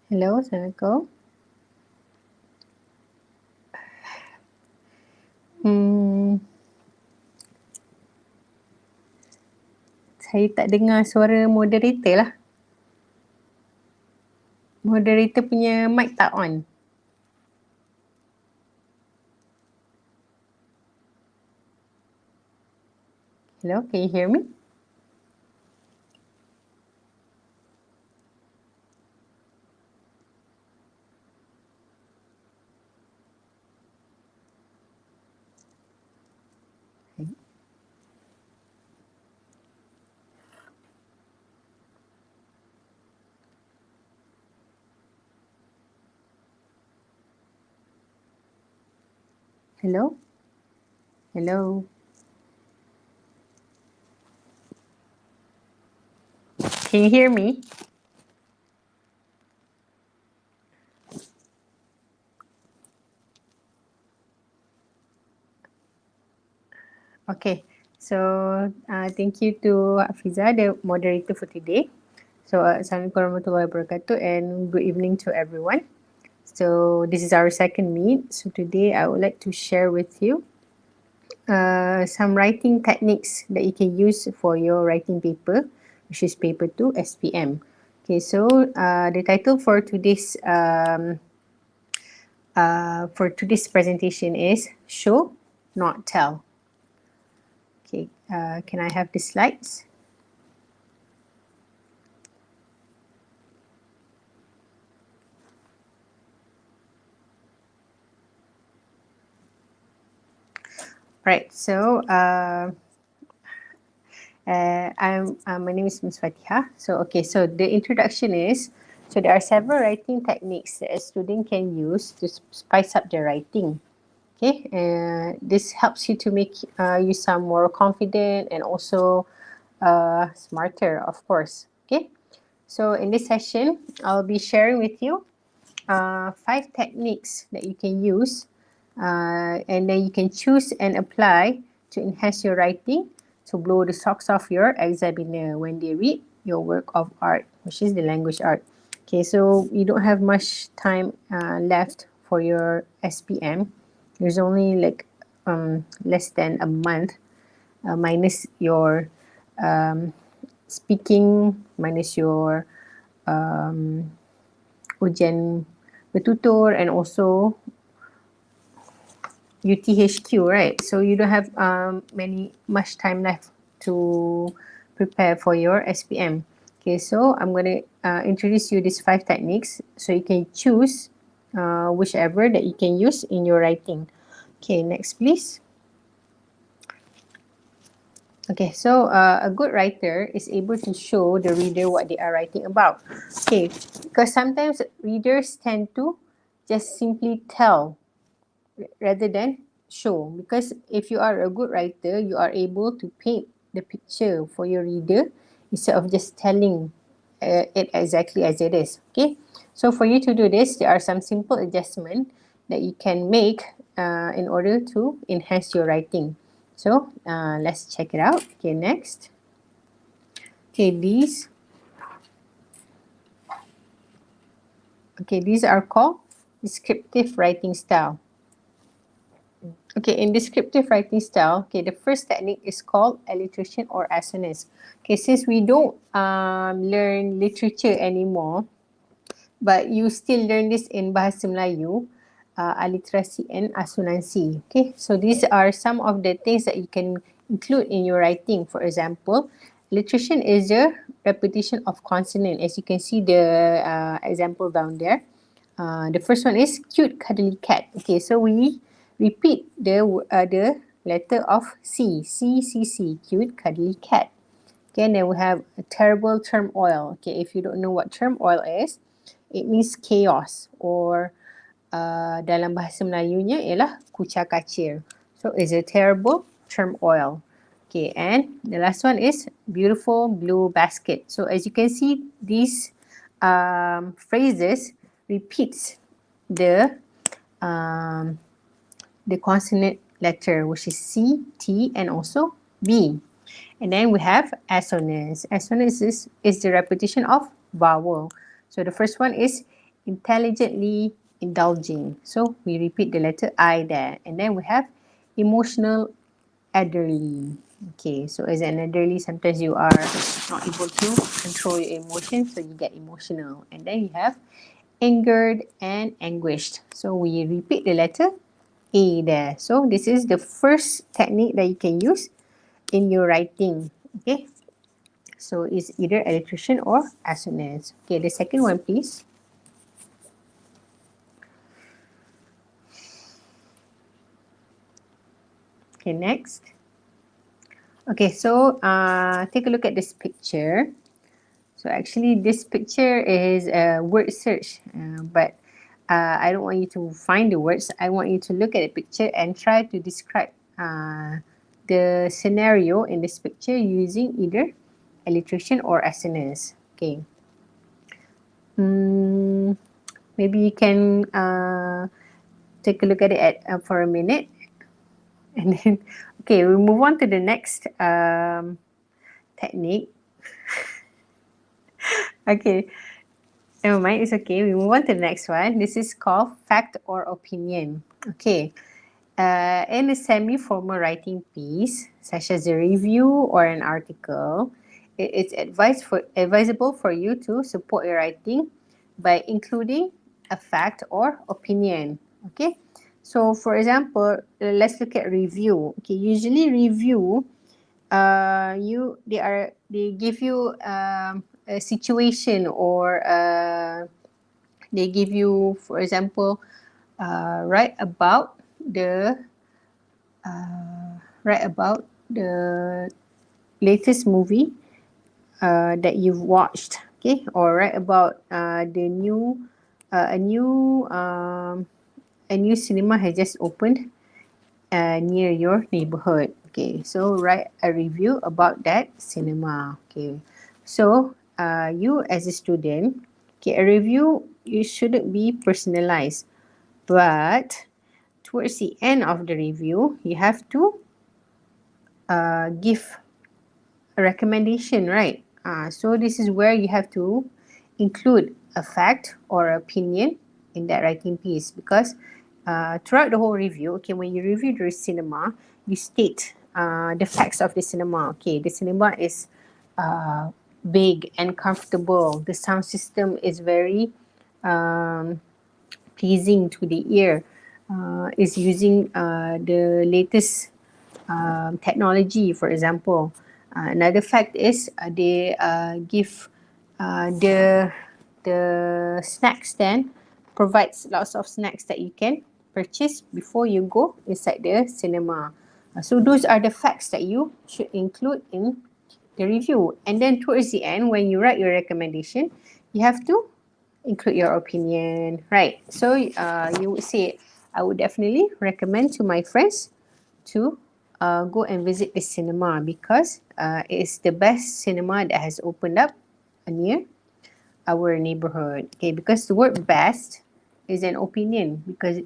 Hello, Assalamualaikum. Saya tak dengar suara moderator lah. Moderator punya mic tak on. Hello, can you hear me? Hello? Hello? Can you hear me? Okay, so thank you to Hafiza, the moderator for today. So Assalamualaikum warahmatullahi wabarakatuh and good evening to everyone. So this is our second meet. So today I would like to share with you some writing techniques that you can use for your writing paper, which is paper 2 SPM. Okay, so the title for today's presentation is Show, Not Tell. Okay, can I have the slides? Right, so my name is Ms. Fatihah. So so the introduction is, so there are several writing techniques that a student can use to spice up their writing. Okay, this helps you to make you sound more confident and also smarter, of course. Okay, so in this session, I'll be sharing with you 5 techniques that you can use and then you can choose and apply to enhance your writing to blow the socks off your examiner when they read your work of art, which is the language art. Okay, so you don't have much time left for your SPM. There's only like less than a month, minus your speaking, minus your ujian bertutur and also UTHQ, right? So you don't have much time left to prepare for your SPM. Okay, so I'm going to introduce you these 5 techniques so you can choose whichever that you can use in your writing. Okay, next please. Okay, so a good writer is able to show the reader what they are writing about. Okay, because sometimes readers tend to just simply tell rather than show, because if you are a good writer, you are able to paint the picture for your reader instead of just telling it exactly as it is. Okay, so for you to do this, there are some simple adjustments that you can make in order to enhance your writing. So let's check it out. Okay, next. Okay, these are called descriptive writing style. Okay, in descriptive writing style, okay, the first technique is called alliteration or assonance. Okay, since we don't learn literature anymore, but you still learn this in Bahasa Melayu, alliterasi and asonansi. Okay, so these are some of the things that you can include in your writing. For example, alliteration is the repetition of consonant. As you can see the example down there. The first one is cute cuddly cat. Okay, so we repeat the letter of C, cute cuddly cat. Okay, and then we have a terrible turmoil. Okay, if you don't know what turmoil is, it means chaos, or dalam bahasa Melayunya ialah kucar kacir. So it's a terrible turmoil. Okay, and the last one is beautiful blue basket. So as you can see, these phrases repeats the consonant letter, which is C, T, and also B. And then we have assonance. Assonance is the repetition of vowel. So the first one is intelligently indulging. So we repeat the letter I there. And then we have emotional elderly. Okay, so as an elderly, sometimes you are not able to control your emotions, so you get emotional. And then you have angered and anguished. So we repeat the letter A there. So this is the first technique that you can use in your writing. Okay, so it's either alliteration or assonance. Okay, the second one, please. Okay, next. Okay, so take a look at this picture. So actually this picture is a word search, but I don't want you to find the words. I want you to look at the picture and try to describe the scenario in this picture using either alliteration or assonance. Okay. Maybe you can take a look at it for a minute. And then, okay, we move on to the next technique. Okay, never mind, it's okay. We move on to the next one. This is called fact or opinion. Okay, in a semi-formal writing piece, such as a review or an article, it's advisable for you to support your writing by including a fact or opinion. Okay, so for example, let's look at review. Okay, usually review, they give you a situation, or they give you, for example, write about the latest movie that you've watched. Okay, or write about the new a new a new cinema has just opened near your neighborhood. Okay, so write a review about that cinema. Okay, so you as a student, okay, a review, you shouldn't be personalized, but towards the end of the review, you have to give a recommendation, right? So this is where you have to include a fact or opinion in that writing piece, because throughout the whole review, okay, when you review the cinema, you state the facts of the cinema. Okay, the cinema is big and comfortable. The sound system is very pleasing to the ear. Is using the latest technology, for example. Another fact is they give the snack stand provides lots of snacks that you can purchase before you go inside the cinema. So those are the facts that you should include in the review. And then towards the end, when you write your recommendation, you have to include your opinion, right? So you would say, I would definitely recommend to my friends to go and visit the cinema, because it's the best cinema that has opened up near our neighborhood. Okay, because the word best is an opinion, because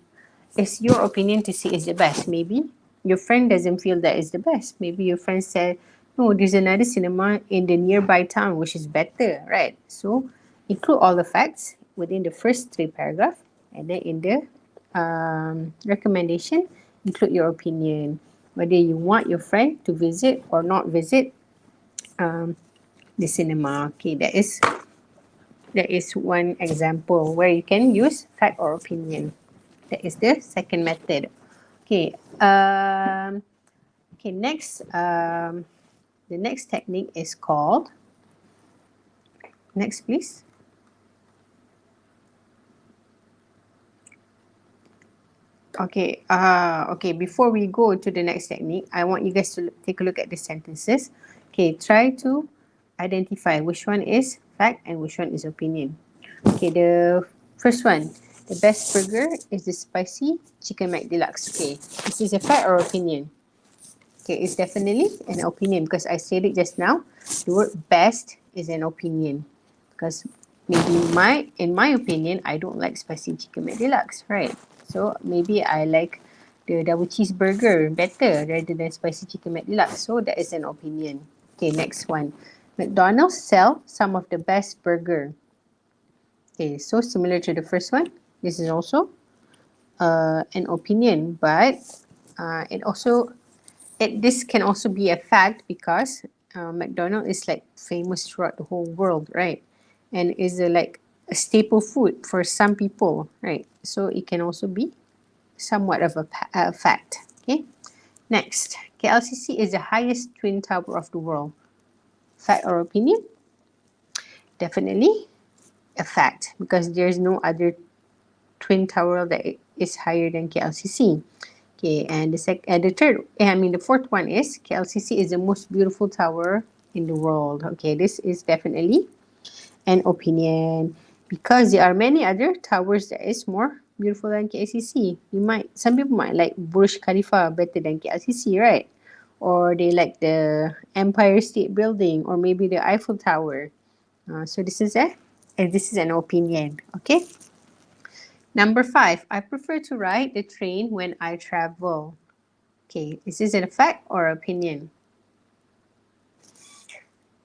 it's your opinion to see is the best. Maybe your friend doesn't feel that is the best. Maybe your friend said, no, there's another cinema in the nearby town which is better, right? So include all the facts within the first 3 paragraphs, and then in the recommendation, include your opinion, whether you want your friend to visit or not visit the cinema. Okay, that is one example where you can use fact or opinion. That is the second method. Okay. Okay. Next, the next technique is called. Next, please. Okay. Okay. Before we go to the next technique, I want you guys to take a look at the sentences. Okay. Try to identify which one is fact and which one is opinion. Okay. The first one. The best burger is the spicy chicken McDeluxe. Okay, this is a fact or opinion? Okay, it's definitely an opinion, because I said it just now. The word best is an opinion, because maybe in my opinion, I don't like spicy chicken McDeluxe, right? So maybe I like the double cheeseburger better rather than spicy chicken McDeluxe. So that is an opinion. Okay, next one. McDonald's sell some of the best burger. Okay, so similar to the first one, this is also an opinion, but this can also be a fact because McDonald's is like famous throughout the whole world, right? And is like a staple food for some people, right? So it can also be somewhat of a fact. Okay, next, KLCC is the highest twin tower of the world. Fact or opinion? Definitely a fact because there's no other twin tower that is higher than KLCC. Okay, and the fourth one is KLCC is the most beautiful tower in the world. Okay, this is definitely an opinion because there are many other towers that is more beautiful than KLCC. Some people might like Burj Khalifa better than KLCC, right? Or they like the Empire State Building or maybe the Eiffel Tower. So this is an opinion. Okay. Number 5, I prefer to ride the train when I travel. Okay, is this a fact or opinion?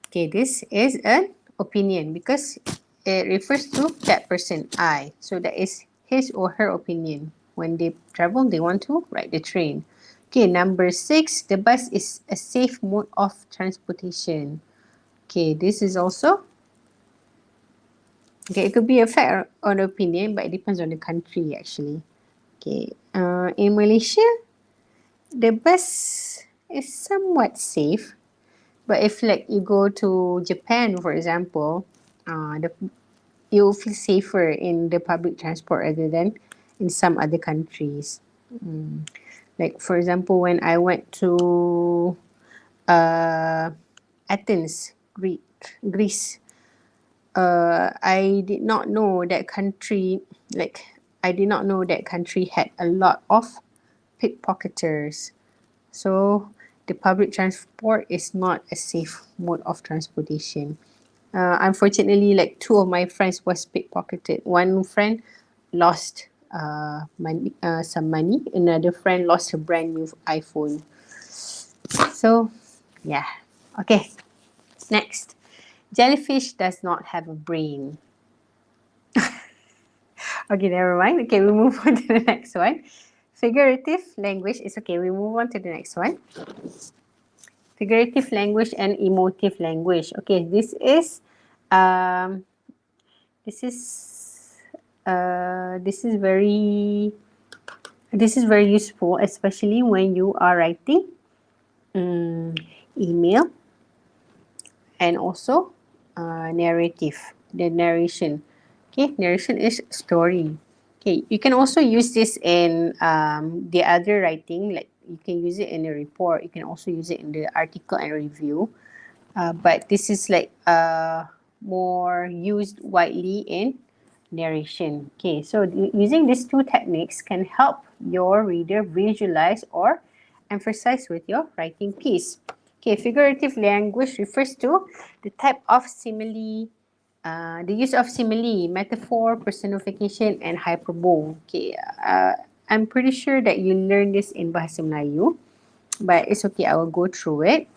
Okay, this is an opinion because it refers to that person, I. So that is his or her opinion. When they travel, they want to ride the train. Okay, number 6, the bus is a safe mode of transportation. Okay, this is also, okay, it could be a fact or an opinion, but it depends on the country actually. Okay, in Malaysia, the bus is somewhat safe, but if like you go to Japan, for example, you'll feel safer in the public transport rather than in some other countries. Like for example, when I went to Athens, Greece, I did not know that country. I did not know that country had a lot of pickpocketers. So the public transport is not a safe mode of transportation. Unfortunately, like 2 of my friends was pickpocketed. One friend lost some money. Another friend lost a brand new iPhone. So, yeah. Okay. Next, jellyfish does not have a brain. Okay, never mind. Okay, we move on to the next one. Figurative language is okay. We move on to the next one. Figurative language and emotive language. Okay, um, this is this is very useful, especially when you are writing email and also narrative. The narration. Okay, narration is story. Okay, you can also use this in the other writing, like you can use it in a report. You can also use it in the article and review. But this is like more used widely in narration. Okay, so using these 2 techniques can help your reader visualize or emphasize with your writing piece. Okay, figurative language refers to the type of simile, the use of simile, metaphor, personification, and hyperbole. Okay, I'm pretty sure that you learned this in Bahasa Melayu, but it's okay, I will go through it.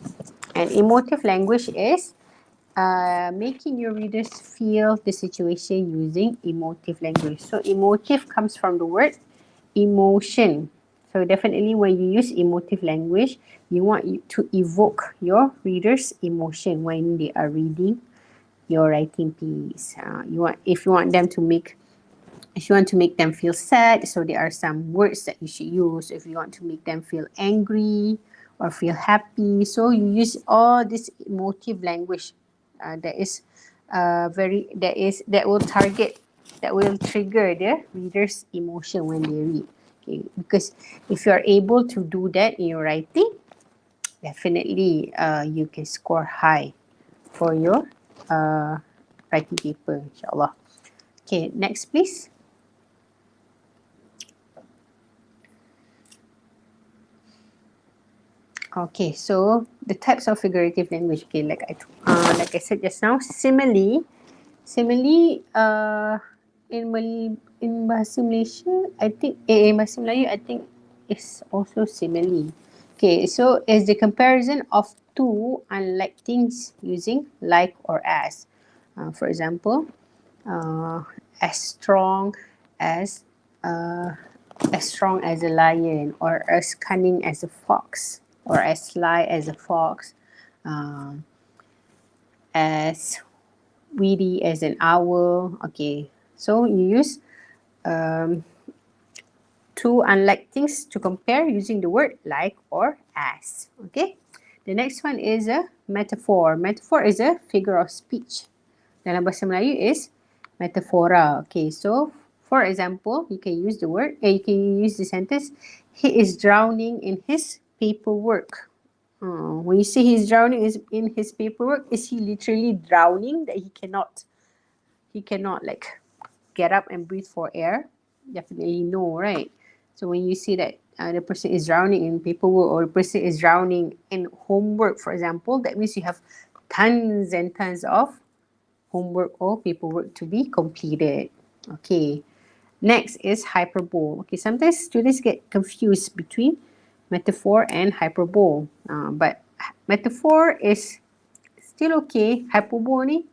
And emotive language is making your readers feel the situation using emotive language. So emotive comes from the word emotion. So definitely when you use emotive language, you want to evoke your readers' emotion when they are reading your writing piece. If you want to make them feel sad, so there are some words that you should use. If you want to make them feel angry or feel happy, so you use all this emotive language that will trigger the reader's emotion when they read. Okay, because if you are able to do that in your writing, definitely you can score high for your writing paper, inshallah. Okay, next please. Okay, so the types of figurative language. Okay, like I said just now, simile. Simile, in Bahasa Malaysia, I think in Bahasa Melayu, I think it's also simile. Okay, so it's the comparison of 2 unlike things using like or as. For example, as strong as uh, a lion, or as cunning as a fox, or as sly as a fox, as witty as an owl. Okay, so you use two unlike things to compare using the word like or as. Okay, the next one is a metaphor. Metaphor is a figure of speech. Dalam bahasa Melayu is metaphora. Okay, so for example, you can use you can use the sentence, he is drowning in his paperwork. When you say he's drowning in his paperwork, is he literally drowning that he cannot like get up and breathe for air? Definitely no, right? So when you see that the person is drowning in paperwork, or the person is drowning in homework, for example, that means you have tons and tons of homework or paperwork to be completed. Okay. Next is hyperbole. Okay, sometimes students get confused between metaphor and hyperbole. But metaphor is still okay. Hyperbole ni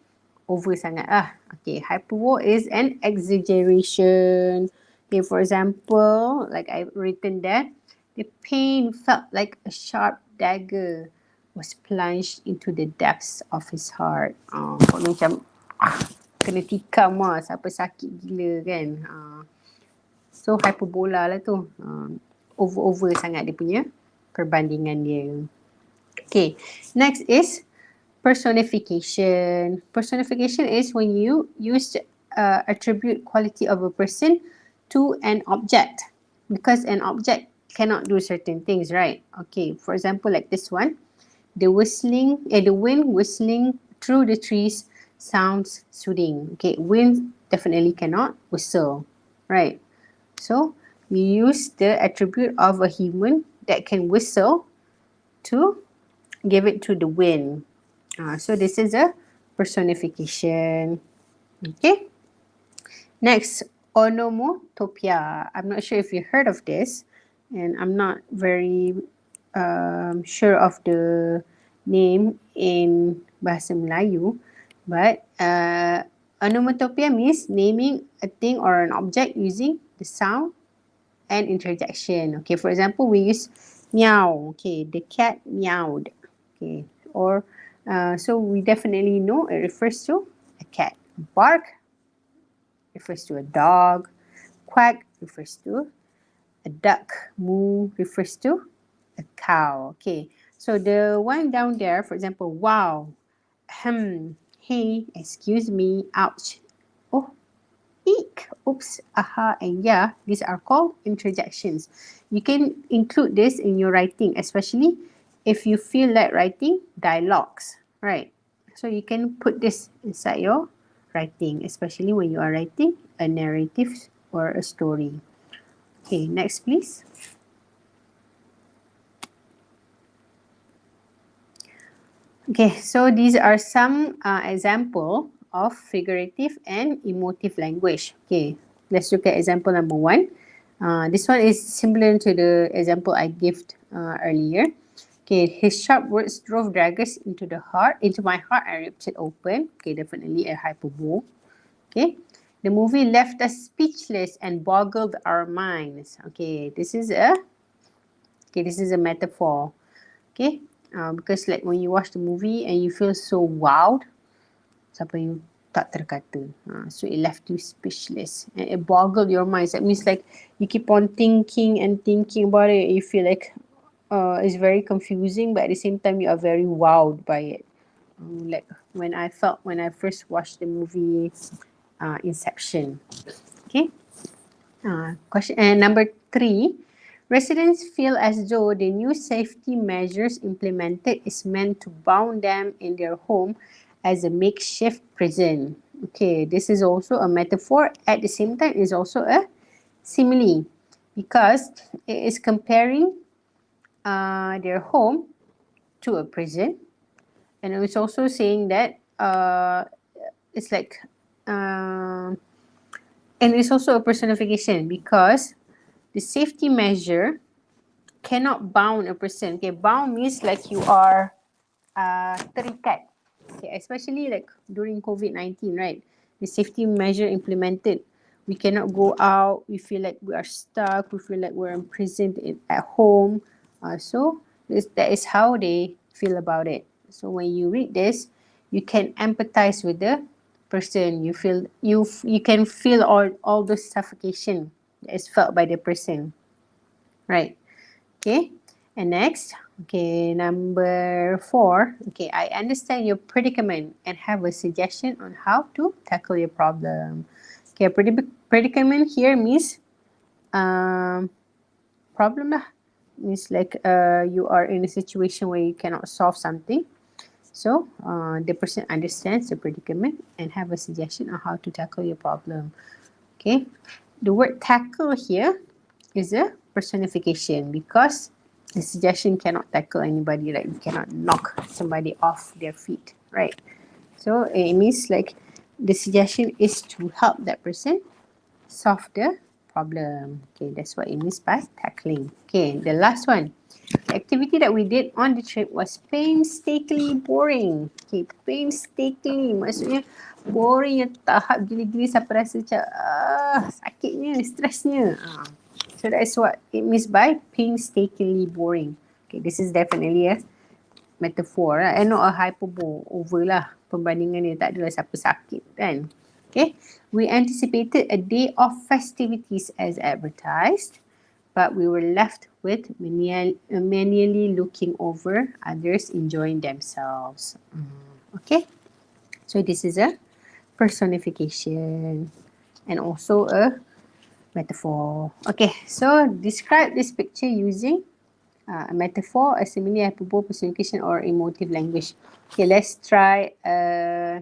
over sangat lah. Okay, hyperbole is an exaggeration. Okay, for example, like I've written there, the pain felt like a sharp dagger was plunged into the depths of his heart. Kau macam kena tikam lah, siapa sakit gila kan. So hyperbola lah tu. Over sangat dia punya perbandingan dia. Okay, next is personification. Personification is when you use attribute quality of a person to an object, because an object cannot do certain things, right? Okay, for example, like this one, the wind whistling through the trees sounds soothing. Okay, wind definitely cannot whistle, right? So you use the attribute of a human that can whistle to give it to the wind. So this is a personification. Okay. Next, onomatopoeia. I'm not sure if you heard of this, and I'm not very sure of the name in bahasa Melayu, but onomatopoeia means naming a thing or an object using the sound and interjection. Okay, for example, we use meow. Okay, the cat meowed. Okay, or so we definitely know it refers to a cat. Bark refers to a dog. Quack refers to a duck. Moo refers to a cow. Okay, so the one down there, for example, wow, hey, excuse me, ouch, oh, eek, oops, aha, and yeah, these are called interjections. You can include this in your writing, especially if you feel like writing dialogues, right? So you can put this inside your writing, especially when you are writing a narrative or a story. Okay, next please. Okay, so these are some example of figurative and emotive language. Okay, let's look at example number 1. This one is similar to the example I gave earlier. Okay, his sharp words drove daggers into my heart and ripped it open. Okay, definitely a hyperbole. Okay, the movie left us speechless and boggled our minds. Okay, this is a metaphor. Okay, because like when you watch the movie and you feel so wowed, sampai you tak terkata. So it left you speechless and it boggled your minds. That means like you keep on thinking and thinking about it. You feel like it's very confusing, but at the same time you are very wowed by it. Like when I first watched the movie Inception. Okay. Question number 3. Residents feel as though the new safety measures implemented is meant to bound them in their home as a makeshift prison. Okay, this is also a metaphor. At the same time, it's also a simile, because it is comparing their home to a prison, and it's also saying that it's like and it's also a personification, because the safety measure cannot bound a person. Okay, bound means like you are terikat. Okay, especially like during COVID-19, right? The the safety measure implemented. We cannot go out. We feel like we are stuck. We feel like we're imprisoned at home. That is how they feel about it. So when you read this, you can empathize with the person. You can feel all the suffocation that is felt by the person, right? Okay, and next, okay, number 4. Okay, I understand your predicament and have a suggestion on how to tackle your problem. Okay, predicament here means problem lah. Means like you are in a situation where you cannot solve something. So the person understands the predicament and have a suggestion on how to tackle your problem. Okay, the word tackle here is a personification because the suggestion cannot tackle anybody, like you cannot knock somebody off their feet, right? So it means like the suggestion is to help that person solve the problem. Okay, that's what it means by tackling. Okay, the last one. The activity that we did on the trip was painstakingly boring. Okay, painstakingly maksudnya boring yang tahap gila-gila sampai rasa macam sakitnya, stresnya. So that is what it means by painstakingly boring. Okay, this is definitely a metaphor lah. And not a hyperbole, over lah. Perbandingan ni tak adalah siapa sakit kan. Okay, we anticipated a day of festivities as advertised, but we were left with manually looking over others enjoying themselves. Okay, so this is a personification and also a metaphor. Okay, so describe this picture using a metaphor, a simile, hyperbole, personification, or emotive language. Okay, let's try a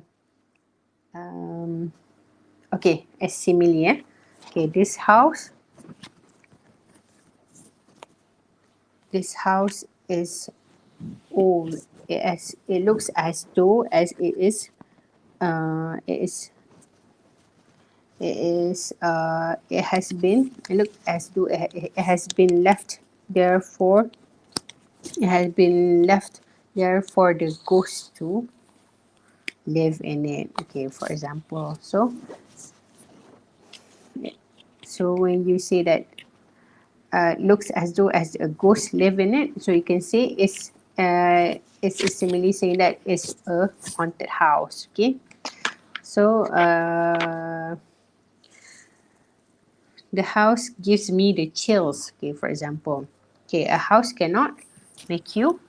simile. Okay, this house is old. It looks as though as it has been left there for the ghost to live in it. Okay, for example, so when you say that looks as though as a ghost live in it, so you can say it's simile saying that it's a haunted house. Okay, so the house gives me the chills. Okay, for example, okay, a house cannot make you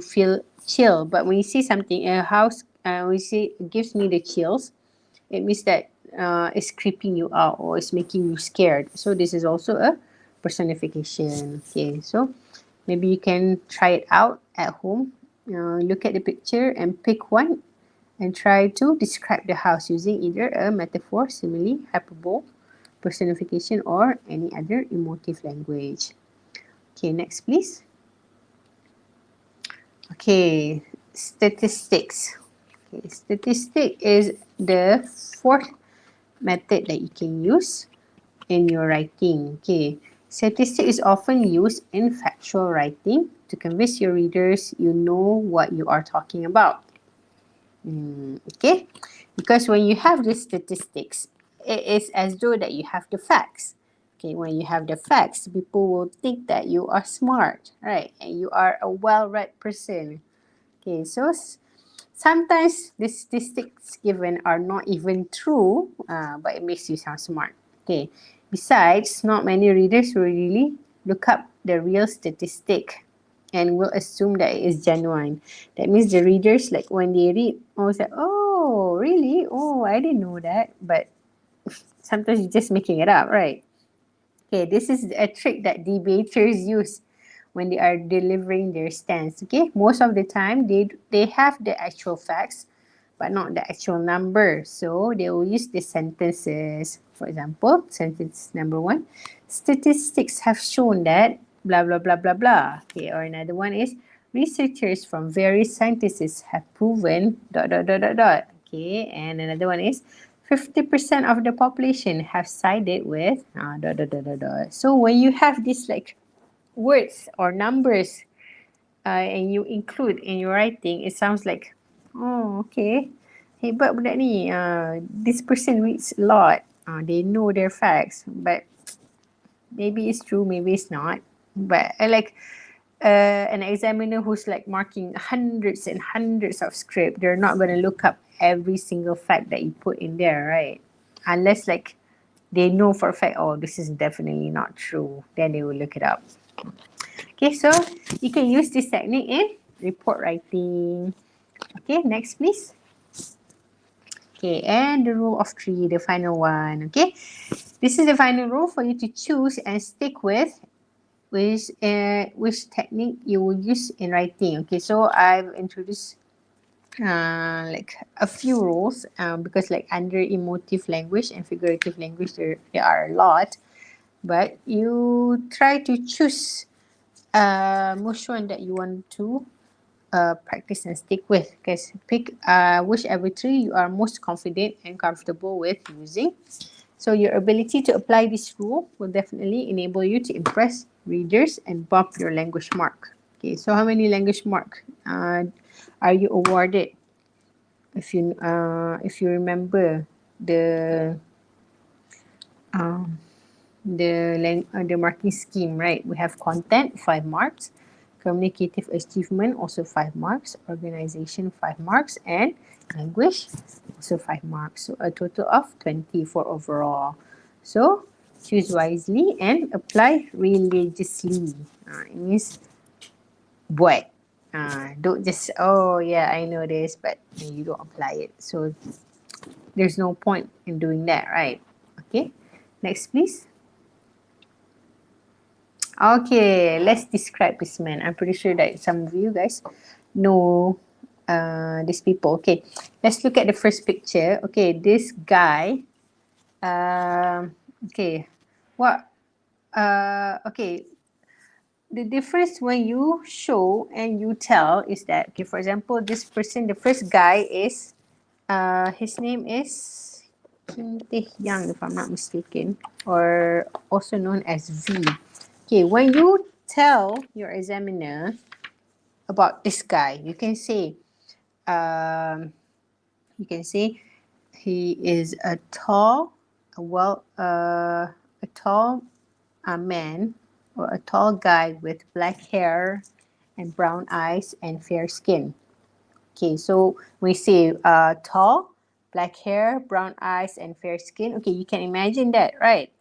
feel chill, but when you see something, a house, we say it gives me the chills, it means that it's creeping you out or it's making you scared. So this is also a personification. Okay, so maybe you can try it out at home. Look at the picture and pick one and try to describe the house using either a metaphor, simile, hyperbole, personification, or any other emotive language. Okay, next please. Okay, statistics. Okay, statistic is the 4th method that you can use in your writing. Okay, statistic is often used in factual writing to convince your readers you know what you are talking about. Okay, because when you have the statistics, it is as though that you have the facts. Okay, when you have the facts, people will think that you are smart, right? And you are a well-read person. Okay, so sometimes the statistics given are not even true, but it makes you sound smart. Okay, besides, not many readers will really look up the real statistic and will assume that it is genuine. That means the readers, like when they read, always like, oh, really? Oh, I didn't know that. But sometimes you're just making it up, right? Okay, this is a trick that debaters use when they are delivering their stance. Okay, most of the time they have the actual facts, but not the actual number. So they will use the sentences. For example, sentence number 1, statistics have shown that blah blah blah blah blah. Okay, or another one is researchers from various scientists have proven dot dot dot dot dot. Okay, and another one is 50% of the population have sided with dot dot dot dot dot. So when you have this like words or numbers and you include in your writing, it sounds like, oh, okay, hebat budak ni. This person reads a lot. They know their facts, but maybe it's true, maybe it's not. But I like an examiner who's like marking hundreds and hundreds of script. They're not going to look up every single fact that you put in there, right? Unless like they know for a fact, oh, this is definitely not true. Then they will look it up. Okay, so you can use this technique in report writing. Okay, next please. Okay, and the rule of 3, the final one. Okay, this is the final rule for you to choose and stick with which technique you will use in writing. Okay, so I've introduced like a few rules because like under emotive language and figurative language there are a lot, but you try to choose most one that you want to practice and stick with. Because pick whichever three you are most confident and comfortable with using. So your ability to apply this rule will definitely enable you to impress readers and bump your language mark. Okay, so how many language mark are you awarded? If you remember the the marking scheme, right? We have content 5 marks, communicative achievement also 5 marks, organization 5 marks, and language also 5 marks. So a total of 20 for overall. So choose wisely and apply religiously. It means buat. Don't just, oh yeah, I know this, but you don't apply it. So there's no point in doing that, right? Okay, next please. Okay, let's describe this man. I'm pretty sure that some of you guys know these people. Okay, let's look at the first picture. Okay, this guy. Okay, what? Okay, the difference when you show and you tell is that, okay, for example, this person, the first guy is, his name is Kim Tae Young, if I'm not mistaken, or also known as V. Okay, when you tell your examiner about this guy, you can say he is a tall, a tall man or a tall guy with black hair and brown eyes and fair skin. Okay, so we say tall, black hair, brown eyes, and fair skin. Okay, you can imagine that, right?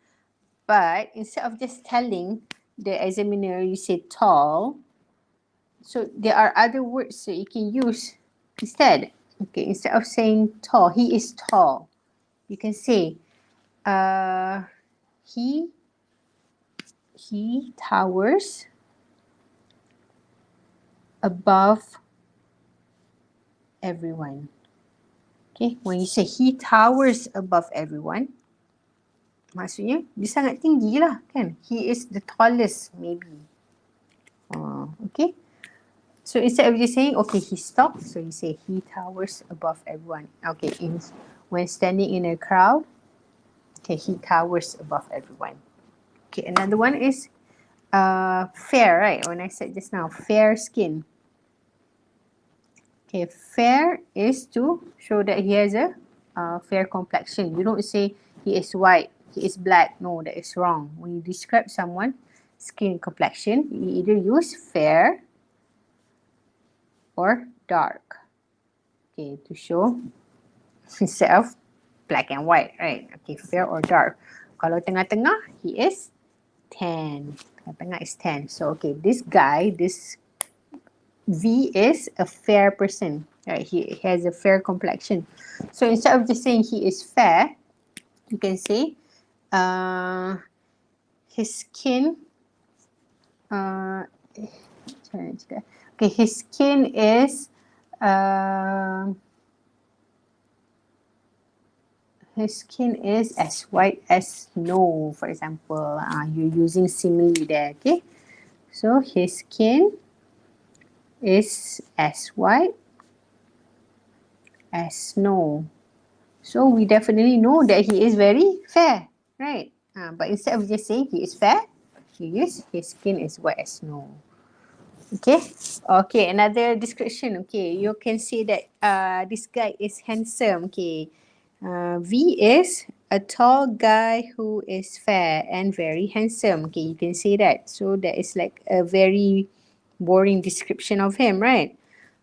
But instead of just telling the examiner you say tall, so there are other words that you can use instead. Okay, instead of saying tall, he is tall. You can say he towers above everyone. Okay, when you say he towers above everyone, maksudnya dia sangat tinggi lah kan. He is the tallest maybe. Okay. So instead of just saying, okay, he's tall, so you say he towers above everyone. Okay, when standing in a crowd, okay, he towers above everyone. Okay, another one is fair, right? When I said just now, fair skin. Okay, fair is to show that he has a fair complexion. You don't say he is white, he is black. No, that is wrong. When you describe someone skin complexion, you either use fair or dark. Okay, to show instead of black and white, right? Okay, fair or dark. Kalau tengah-tengah, he is tan. Tengah-tengah is tan. So, okay, this guy, this V is a fair person, right? He has a fair complexion. So instead of just saying he is fair, you can say his skin. Okay, his skin is as white as snow, for example. You're using simile there, okay? So his skin is as white as snow. So we definitely know that he is very fair, right? But instead of just saying he is fair, you use his skin is white as snow. Okay. Okay, another description. Okay, you can see that this guy is handsome. Okay. V is a tall guy who is fair and very handsome. Okay, you can say that. So that is like a very boring description of him, right?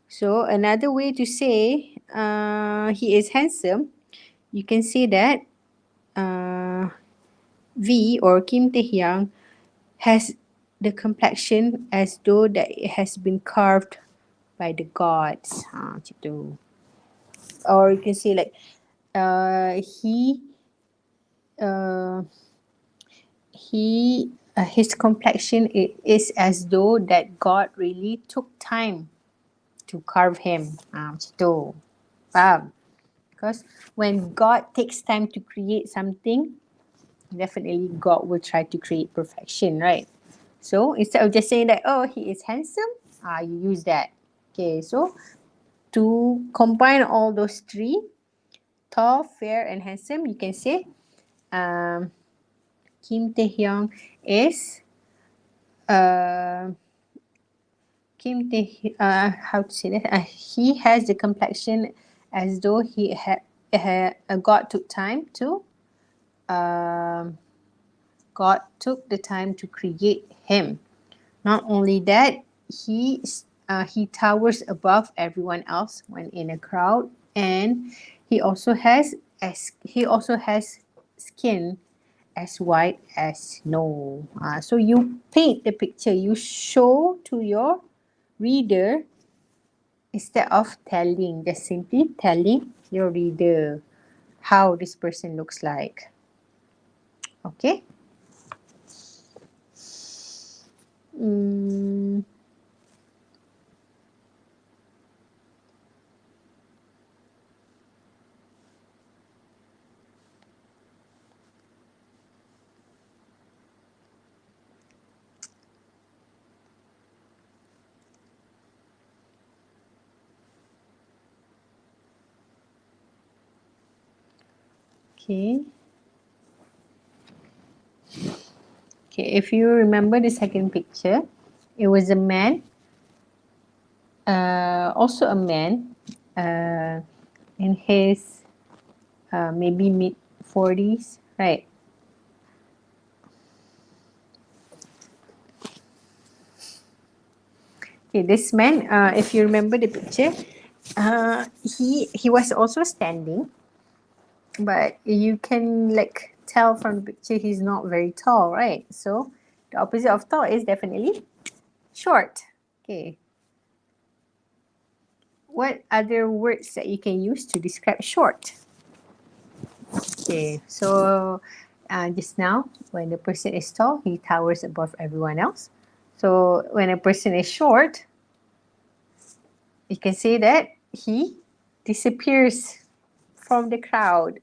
So another way to say he is handsome, you can say that V or Kim Tae-hyung has the complexion as though that it has been carved by the gods. Macam tu. Or you can say like he uh, his complexion is as though that God really took time to carve him. Macam tu. Faham? Because when God takes time to create something, definitely God will try to create perfection, right? So instead of just saying that, oh, he is handsome, you use that. Okay, so to combine all those three, tall, fair, and handsome, you can say um, Kim Tae-hyung is uh, how to say that? He has the complexion as though God took time to um, God took the time to create him. Not only that, he towers above everyone else when in a crowd, and he also has skin as white as snow. So you paint the picture, you show to your reader instead of telling, just simply telling your reader how this person looks like. Okay. Mm, okay. Okay, if you remember the second picture, it was a man, also a man, in his maybe mid 40s, right? Okay, this man, if you remember the picture, he was also standing, but you can like tell from the picture he's not very tall, right? So the opposite of tall is definitely short. Okay, what other words that you can use to describe short? Okay, so just now, when the person is tall, he towers above everyone else. So when a person is short, you can say that he disappears from the crowd,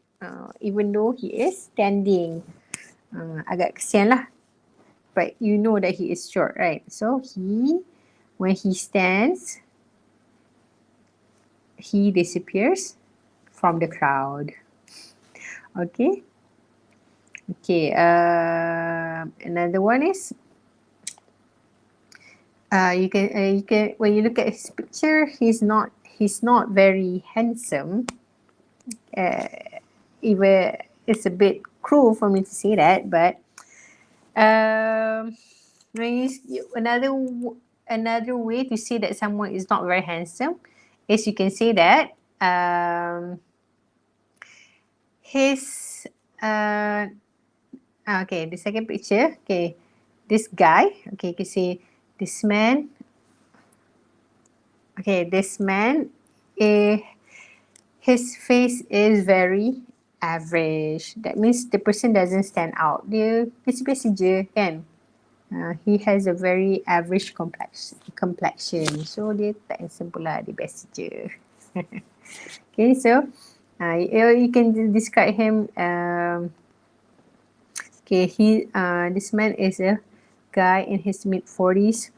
even though he is standing. Agak kesian lah, but you know that he is short, right? So when he stands, he disappears from the crowd. Okay. Okay. Another one is you can when you look at his picture, he's not very handsome. Uh, Even it's a bit cruel for me to say that, but when another way to say that someone is not very handsome is you can say that his okay, the second picture, okay, this guy, okay, you can say this man. Okay, this man, eh, his face is very average. That means the person doesn't stand out. Dia biasa-biasa je kan. He has a very average complexion. So dia tak handsome pula, dia biasa je. Okay, so you can describe him. Okay, this man is a guy in his mid-40s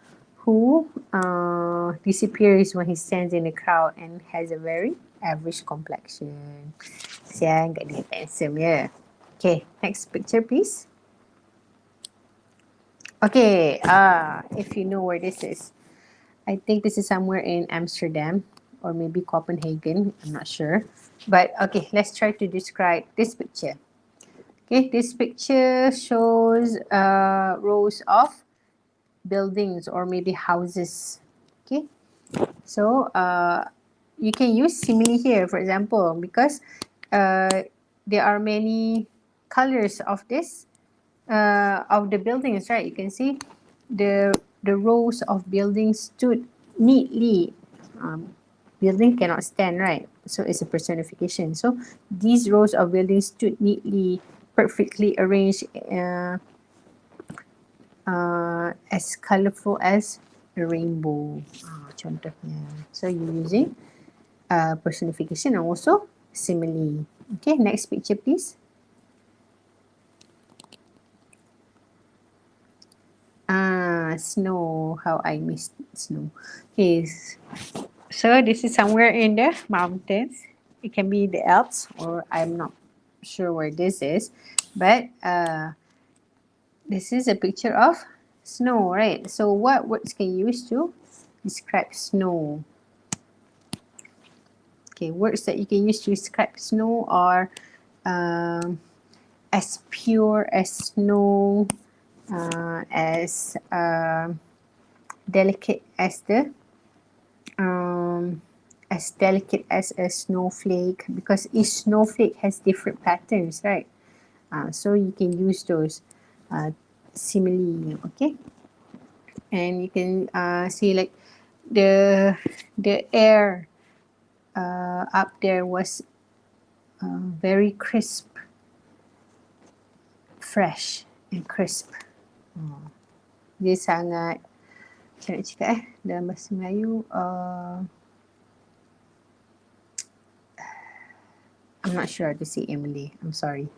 who disappears when he stands in a crowd and has a very average complexion. Siang kat dia handsome, yeah. Okay, next picture please. Okay, if you know where this is. I think this is somewhere in Amsterdam or maybe Copenhagen. I'm not sure. But okay, let's try to describe this picture. Okay, this picture shows rows of buildings or maybe houses. Okay, so you can use simile here, for example, because there are many colors of this of the buildings, right? You can see the rows of buildings stood neatly. Building cannot stand, right? So it's a personification. So these rows of buildings stood neatly, perfectly arranged, as colorful as a rainbow. Contohnya. So you're using personification and also simile. Okay, next picture, please. Snow. How I missed snow. Okay, so this is somewhere in the mountains. It can be the Alps, or I'm not sure where this is, but this is a picture of snow, right? So what words can you use to describe snow? Okay, words that you can use to describe snow are as pure as snow, as delicate as the as delicate as a snowflake, because each snowflake has different patterns, right? So you can use those simile, okay? And you can see like the air up there was very crisp, fresh and crisp. Dia sangat, macam nak cakap dalam bahasa Melayu, I'm not sure how to say in Malay. I'm sorry.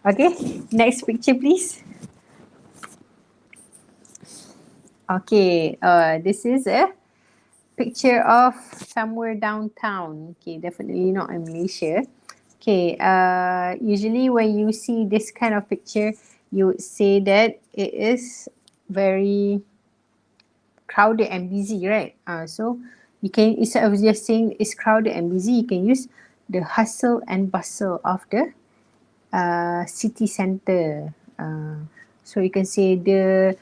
Okay, next picture, please. Okay, this is a picture of somewhere downtown. Okay, definitely not in Malaysia. Okay, usually when you see this kind of picture, you would say that it is very crowded and busy, right? So you can, instead of just saying it's crowded and busy, you can use the hustle and bustle of the city center. So you can say the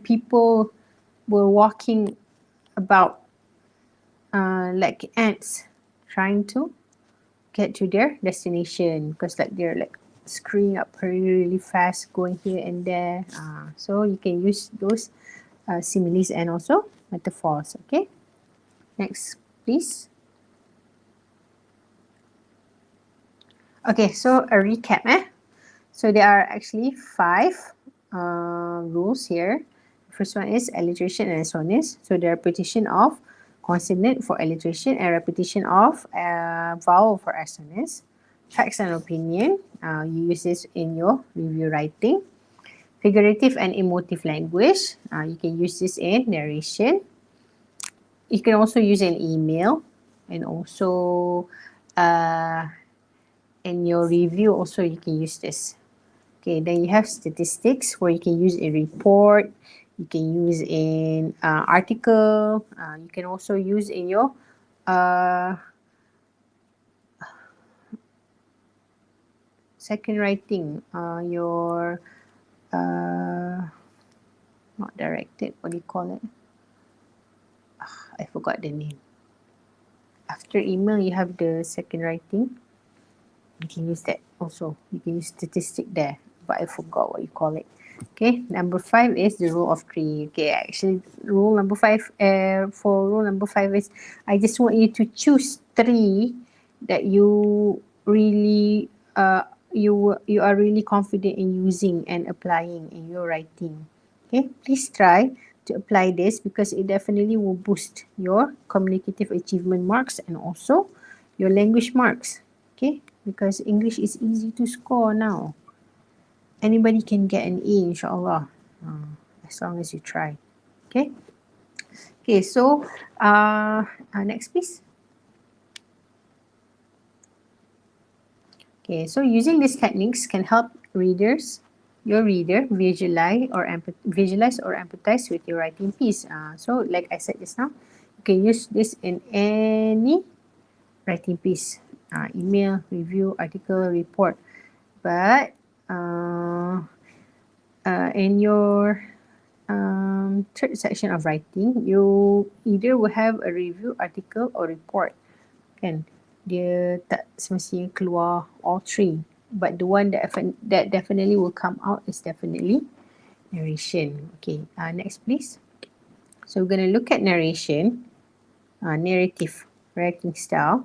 people were walking about like ants, trying to get to their destination, because like they're like screwing up really fast, going here and there. So you can use those similes and also metaphors. Okay, next please. Okay, so a recap. So there are actually 5 rules here. First one is alliteration and assonance. So the repetition of consonant for alliteration and repetition of vowel for assonance. Facts and opinion. You use this in your review writing. Figurative and emotive language. You can use this in narration. You can also use an email, and also in your review also you can use this. Okay, then you have statistics, where you can use a report, you can use in article, you can also use in your second writing, your not directed, what do you call it? I forgot the name. After email you have the second writing. You can use that also. You can use statistic there, but I forgot what you call it. Okay, number 5 is the rule of 3. Okay, actually rule number 5, for rule number 5 is, I just want you to choose 3 that you really you are really confident in using and applying in your writing. Okay, please try to apply this, because it definitely will boost your communicative achievement marks and also your language marks. Okay, because English is easy to score now. Anybody can get an A, inshallah, as long as you try. Okay. Okay, so next please. Okay, so using these techniques can help readers your reader visualize or empathize with your writing piece. So like I said just now, you can use this in any writing piece, email, review, article, report. But in your third section of writing, you either will have a review, article or report. Kan? Dia tak semestinya keluar all three. But the one that definitely will come out is definitely narration. Okay, next please. So we're going to look at narration, narrative writing style,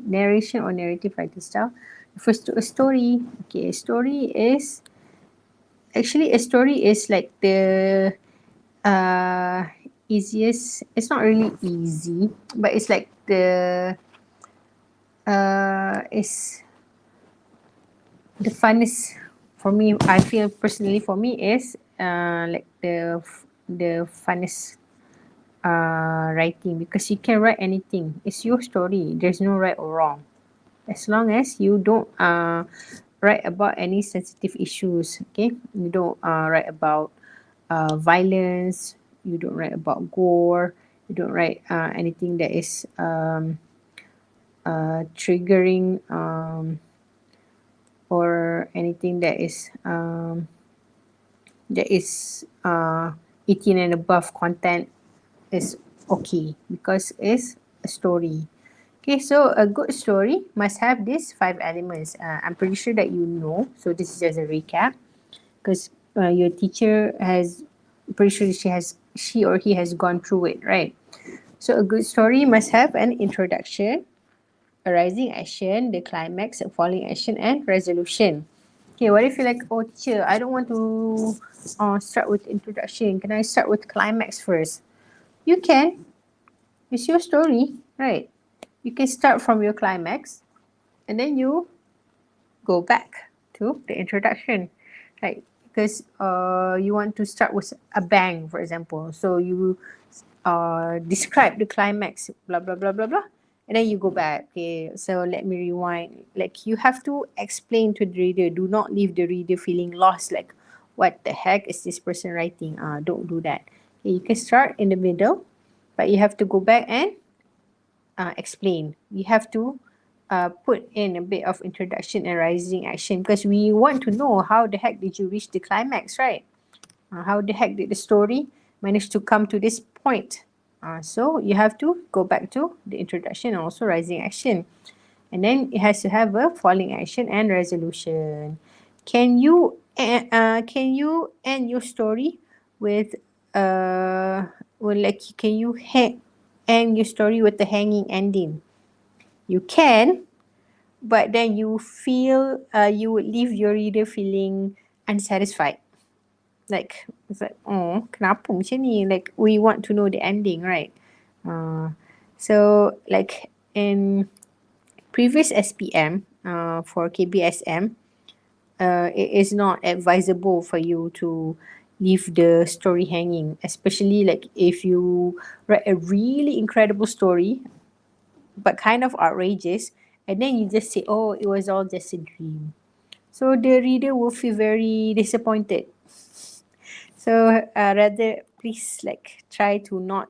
narration or narrative writing style. First, a story. Okay, a story is like the easiest. It's not really easy, but it's like it's the funnest for me. I feel personally for me is like the funnest writing, because you can write anything. It's your story. There's no right or wrong, as long as you don't write about any sensitive issues. Okay, you don't write about violence. You don't write about gore. You don't write anything that is triggering, or anything that is 18 and above content is okay, because it's a story. Okay, so a good story must have these 5 elements. I'm pretty sure that you know. So this is just a recap, because your teacher has, pretty sure she or he has gone through it, right? So a good story must have an introduction, a rising action, the climax, a falling action, and resolution. Okay, what if you're like, oh teacher, I don't want to start with introduction. Can I start with climax first? You can. It's your story, right? You can start from your climax and then you go back to the introduction, right? Because you want to start with a bang, for example. So you describe the climax, blah, blah, blah, blah, blah. And then you go back. Okay, so let me rewind. Like, you have to explain to the reader. Do not leave the reader feeling lost. Like, what the heck is this person writing? Don't do that. Okay, you can start in the middle, but you have to go back and explain. You have to put in a bit of introduction and rising action, because we want to know how the heck did you reach the climax, right? How the heck did the story manage to come to this point? So you have to go back to the introduction and also rising action. And then it has to have a falling action and resolution. Can you end your story with can you end your story with a hanging ending? You can, but then you feel you would leave your reader feeling unsatisfied. Like, it's like, oh, kenapa macam ni? Like, we want to know the ending, right? So like in previous SPM, for KBSM, it is not advisable for you to leave the story hanging, especially like if you write a really incredible story but kind of outrageous, and then you just say, oh, it was all just a dream. So the reader will feel very disappointed. So rather, please like try to not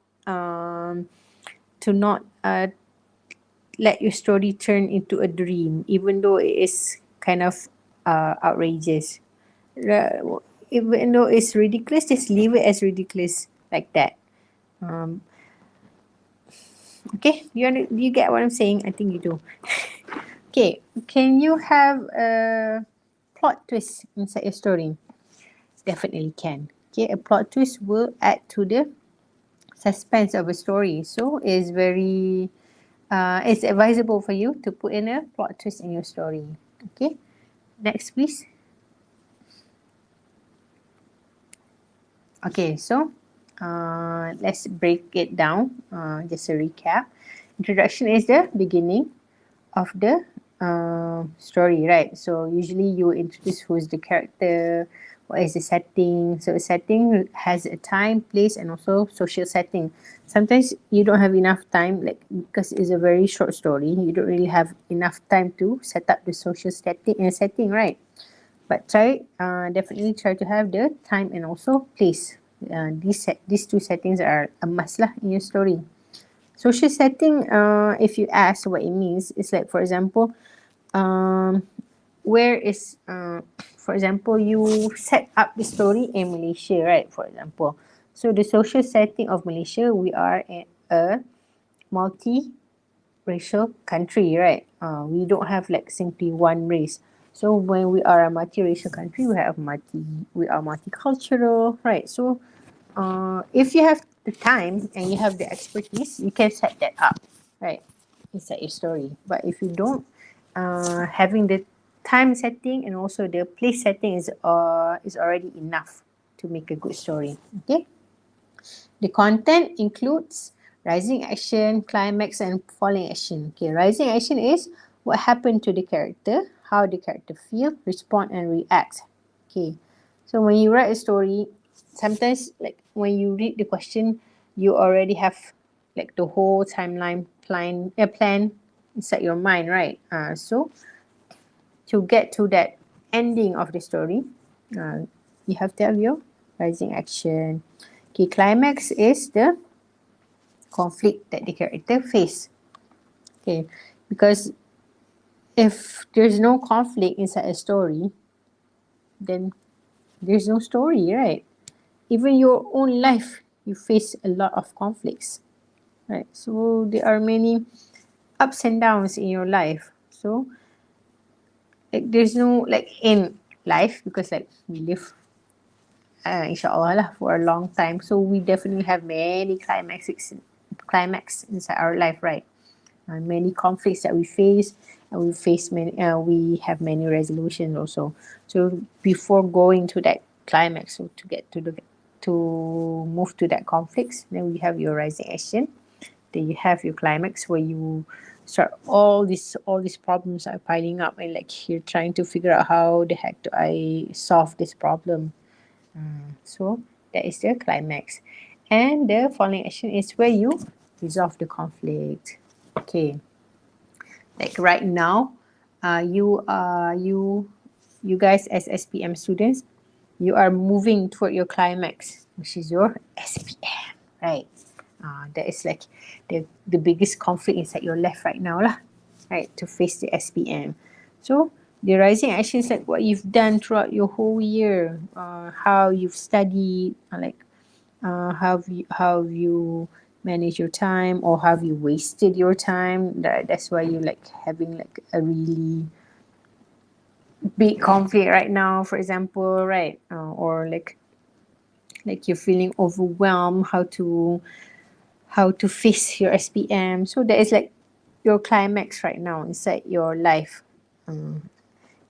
let your story turn into a dream, even though it is kind of outrageous. Even though it's ridiculous, just leave it as ridiculous, like that. Okay, you get what I'm saying? I think you do. Okay, can you have a plot twist inside your story? Definitely can. Okay, a plot twist will add to the suspense of a story. So it's it's advisable for you to put in a plot twist in your story. Okay, next please. Okay, so let's break it down. Just a recap. Introduction is the beginning of the story, right? So usually you introduce who's the character, what is the setting. So a setting has a time, place, and also social setting. Sometimes you don't have enough time, like because it's a very short story, you don't really have enough time to set up the social setting, right? But definitely try to have the time and also place. These two settings are a must lah in your story. Social setting, if you ask what it means, it's like, for example, um, where is, for example, you set up the story in Malaysia, right? For example, so the social setting of Malaysia, we are a multi-racial country, right? We don't have like simply one race. So when we are a multi-racial country, we are multicultural, right? So if you have the time and you have the expertise, you can set that up, right? Inside your story. But if you don't, having the time setting and also the place setting is already enough to make a good story. Okay. The content includes rising action, climax, and falling action. Okay, rising action is what happened to the character, how the character feel, respond, and react. Okay, so when you write a story, sometimes like when you read the question, you already have like the whole timeline plan inside your mind, right? So to get to that ending of the story, you have to have your rising action. Okay, climax is the conflict that the character face. Okay, because if there's no conflict inside a story, then there's no story, right? Even your own life, you face a lot of conflicts, right? So there are many ups and downs in your life. So like there's no like in life because like we live inshallah lah for a long time. So we definitely have many climax inside our life, right? Many conflicts that we face, and we have many resolutions also. So before going to that climax, so to get to move to that conflicts, then we have your rising action. Then you have your climax where you start all these problems are piling up and like you're trying to figure out how the heck do I solve this problem. So that is the climax. And the falling action is where you resolve the conflict. Okay. Like right now, you guys as SPM students, you are moving toward your climax, which is your SPM, right? That is like the biggest conflict inside your life right now lah, right? To face the SPM. So the rising action is like what you've done throughout your whole year, how you've studied, how have you manage your time, or have you wasted your time? That's why you like having like a really big conflict right now, for example, right? Or like you're feeling overwhelmed how to face your SPM. So that is like your climax right now inside your life.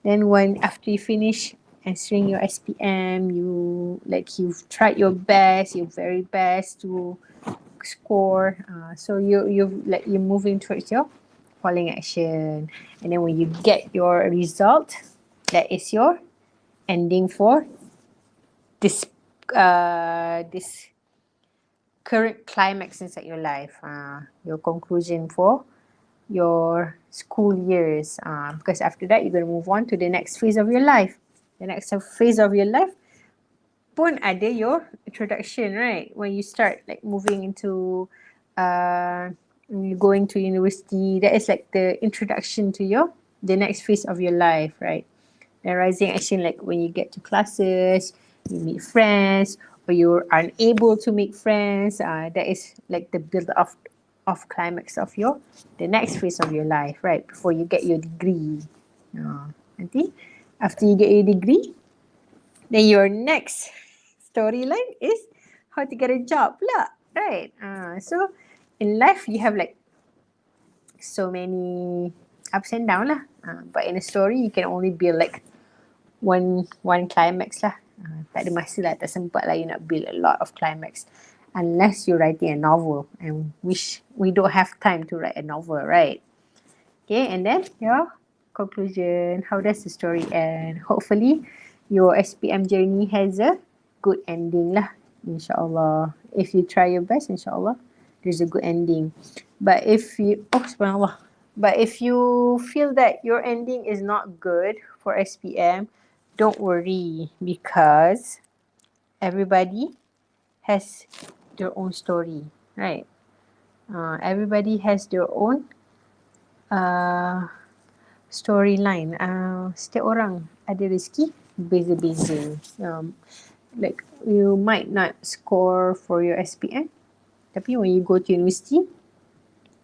Then when after you finish answering your SPM, you've tried your best, your very best to score. So you're moving towards your falling action, and then when you get your result, that is your ending for this current climax inside your life. Your conclusion for your school years. Because after that, you're going to move on to the next phase of your life. The next phase of your life pun ada your introduction, right? When you start like moving into you going to university, that is like the introduction to the next phase of your life, right? The rising action, like when you get to classes, you meet friends, or you're unable to make friends. That is like the build of climax of the next phase of your life, right? Before you get your degree. Nanti after you get your degree, then your next storyline is how to get a job lah, right? So in life you have like so many ups and downs lah. But in a story you can only build like one climax lah. Tak ada masa lah, tak sempat lah you nak build a lot of climax unless you're writing a novel, and which we don't have time to write a novel, right? Okay, and then your conclusion, how does the story end? Hopefully your SPM journey has a good ending lah, insyaAllah. If you try your best, insyaAllah there's a good ending. But if you but if you feel that your ending is not good for SPM, don't worry, because everybody has their own story, right? Everybody has their own uh, storyline. Setiap orang ada rezeki beza-beza. Like you might not score for your SPM, tapi when you go to university,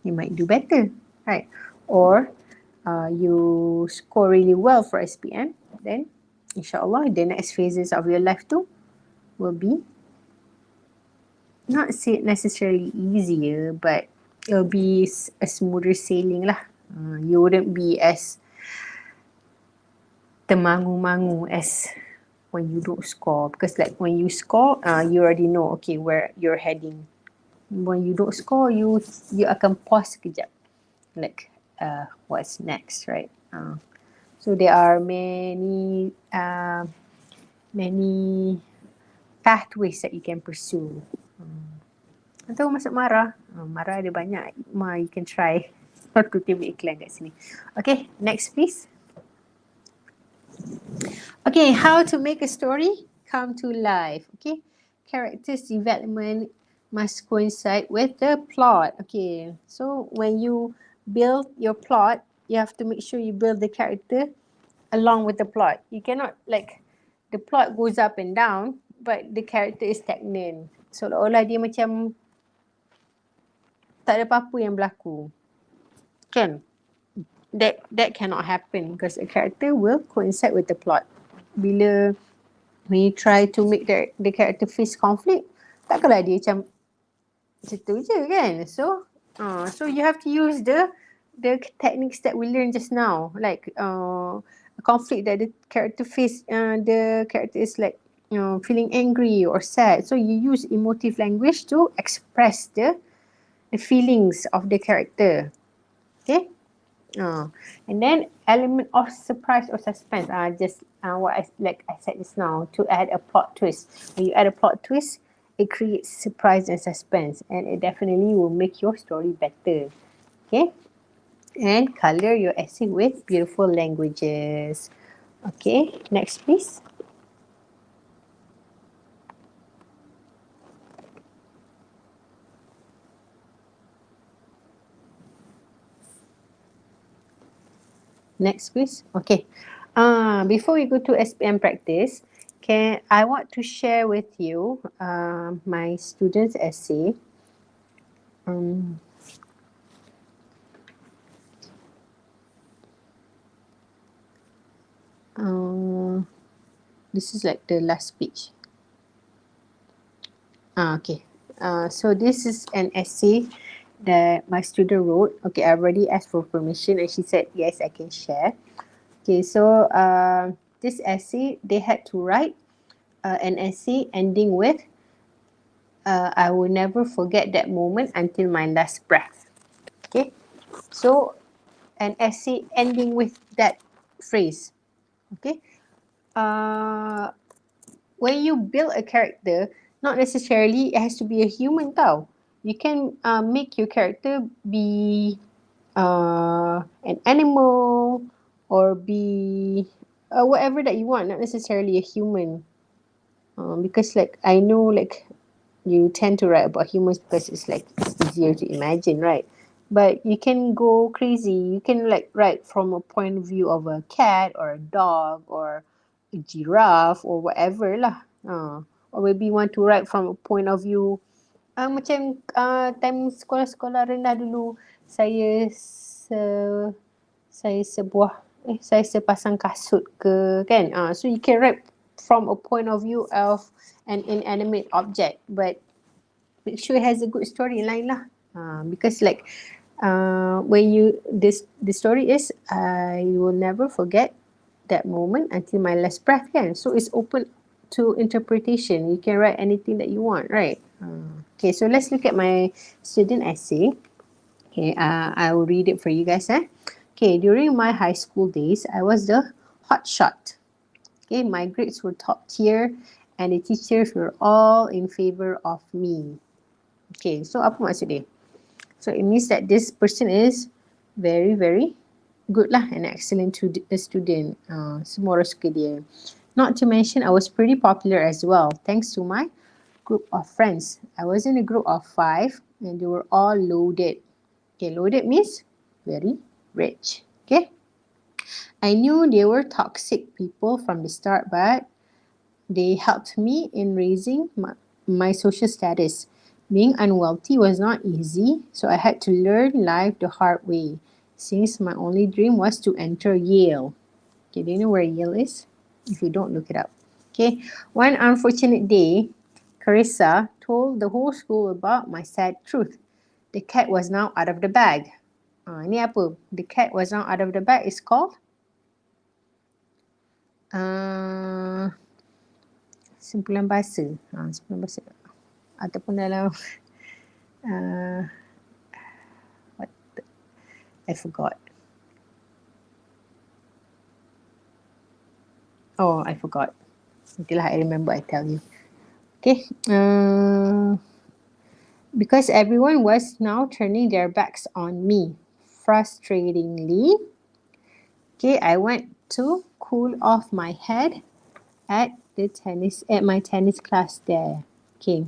you might do better, right? Or you score really well for SPM, then inshallah the next phases of your life too will be not say necessarily easier, but it'll be a smoother sailing lah. You wouldn't be as termangu-mangu as when you don't score, because like when you score, you already know okay where you're heading. When you don't score, you akan pause sekejap, like what's next, right? So there are many pathways that you can pursue. Atau masuk MARA. MARA ada banyak. You can try. Aku tengok iklan kat sini. Okay, next please. Okay, how to make a story come to life. Okay, characters development must coincide with the plot. Okay, so when you build your plot, you have to make sure you build the character along with the plot. You cannot like the plot goes up and down, but the character is stagnant. Seolah-olah dia macam tak ada apa-apa yang berlaku. Kan? That cannot happen because a character will coincide with the plot. Bila when you try to make the character face conflict, takkanlah dia macam tu je kan? So you have to use the techniques that we learned just now, like a conflict that the character face, the character is like feeling angry or sad, so you use emotive language to express the feelings of the character. Okay. And then element of surprise or suspense. Just what I said just now, to add a plot twist. When you add a plot twist, it creates surprise and suspense, and it definitely will make your story better. Okay. And color your essay with beautiful languages. Okay. Next, please. Next, please. Okay. Before we go to SPM practice, I want to share with you my students' essay. This is like the last page. Okay. So this is an essay that my student wrote. Okay, I already asked for permission and she said, yes, I can share. Okay, so this essay, they had to write an essay ending with, I will never forget that moment until my last breath. Okay, so an essay ending with that phrase. Okay, when you build a character, not necessarily it has to be a human tau. You can make your character be an animal or be whatever that you want, not necessarily a human. Because like I know like you tend to write about humans because it's like easier to imagine, right? But you can go crazy. You can like write from a point of view of a cat or a dog or a giraffe or whatever lah. Or maybe you want to write from a point of view macam time sekolah-sekolah rendah dulu, saya sepasang kasut ke kan. So you can write from a point of view of an inanimate object, but make sure it has a good storyline lah. Because like when the story is I will never forget that moment until my last breath kan. So it's open to interpretation. You can write anything that you want, right? Okay, so let's look at my student essay. Okay, I will read it for you guys. Okay, during my high school days, I was the hot shot. Okay, my grades were top tier and the teachers were all in favor of me. Okay, so apa maksud dia? So it means that this person is very, very good lah, an excellent student. Semua orang suka dia. Not to mention, I was pretty popular as well, thanks to my group of friends. I was in a group of 5 and they were all loaded. Okay, loaded means very rich. Okay. I knew they were toxic people from the start, but they helped me in raising my social status. Being unwealthy was not easy, so I had to learn life the hard way, since my only dream was to enter Yale. Okay, do you know where Yale is? If you don't, look it up. Okay, one unfortunate day, Carissa told the whole school about my sad truth. The cat was now out of the bag. Ini apa? The cat was now out of the bag is called simpulan bahasa. Simpulan bahasa. Ataupun dalam what I forgot. Oh, I forgot. Nantilah I remember, I tell you. Okay. Because everyone was now turning their backs on me. Frustratingly, okay, I went to cool off my head at my tennis class there. Okay.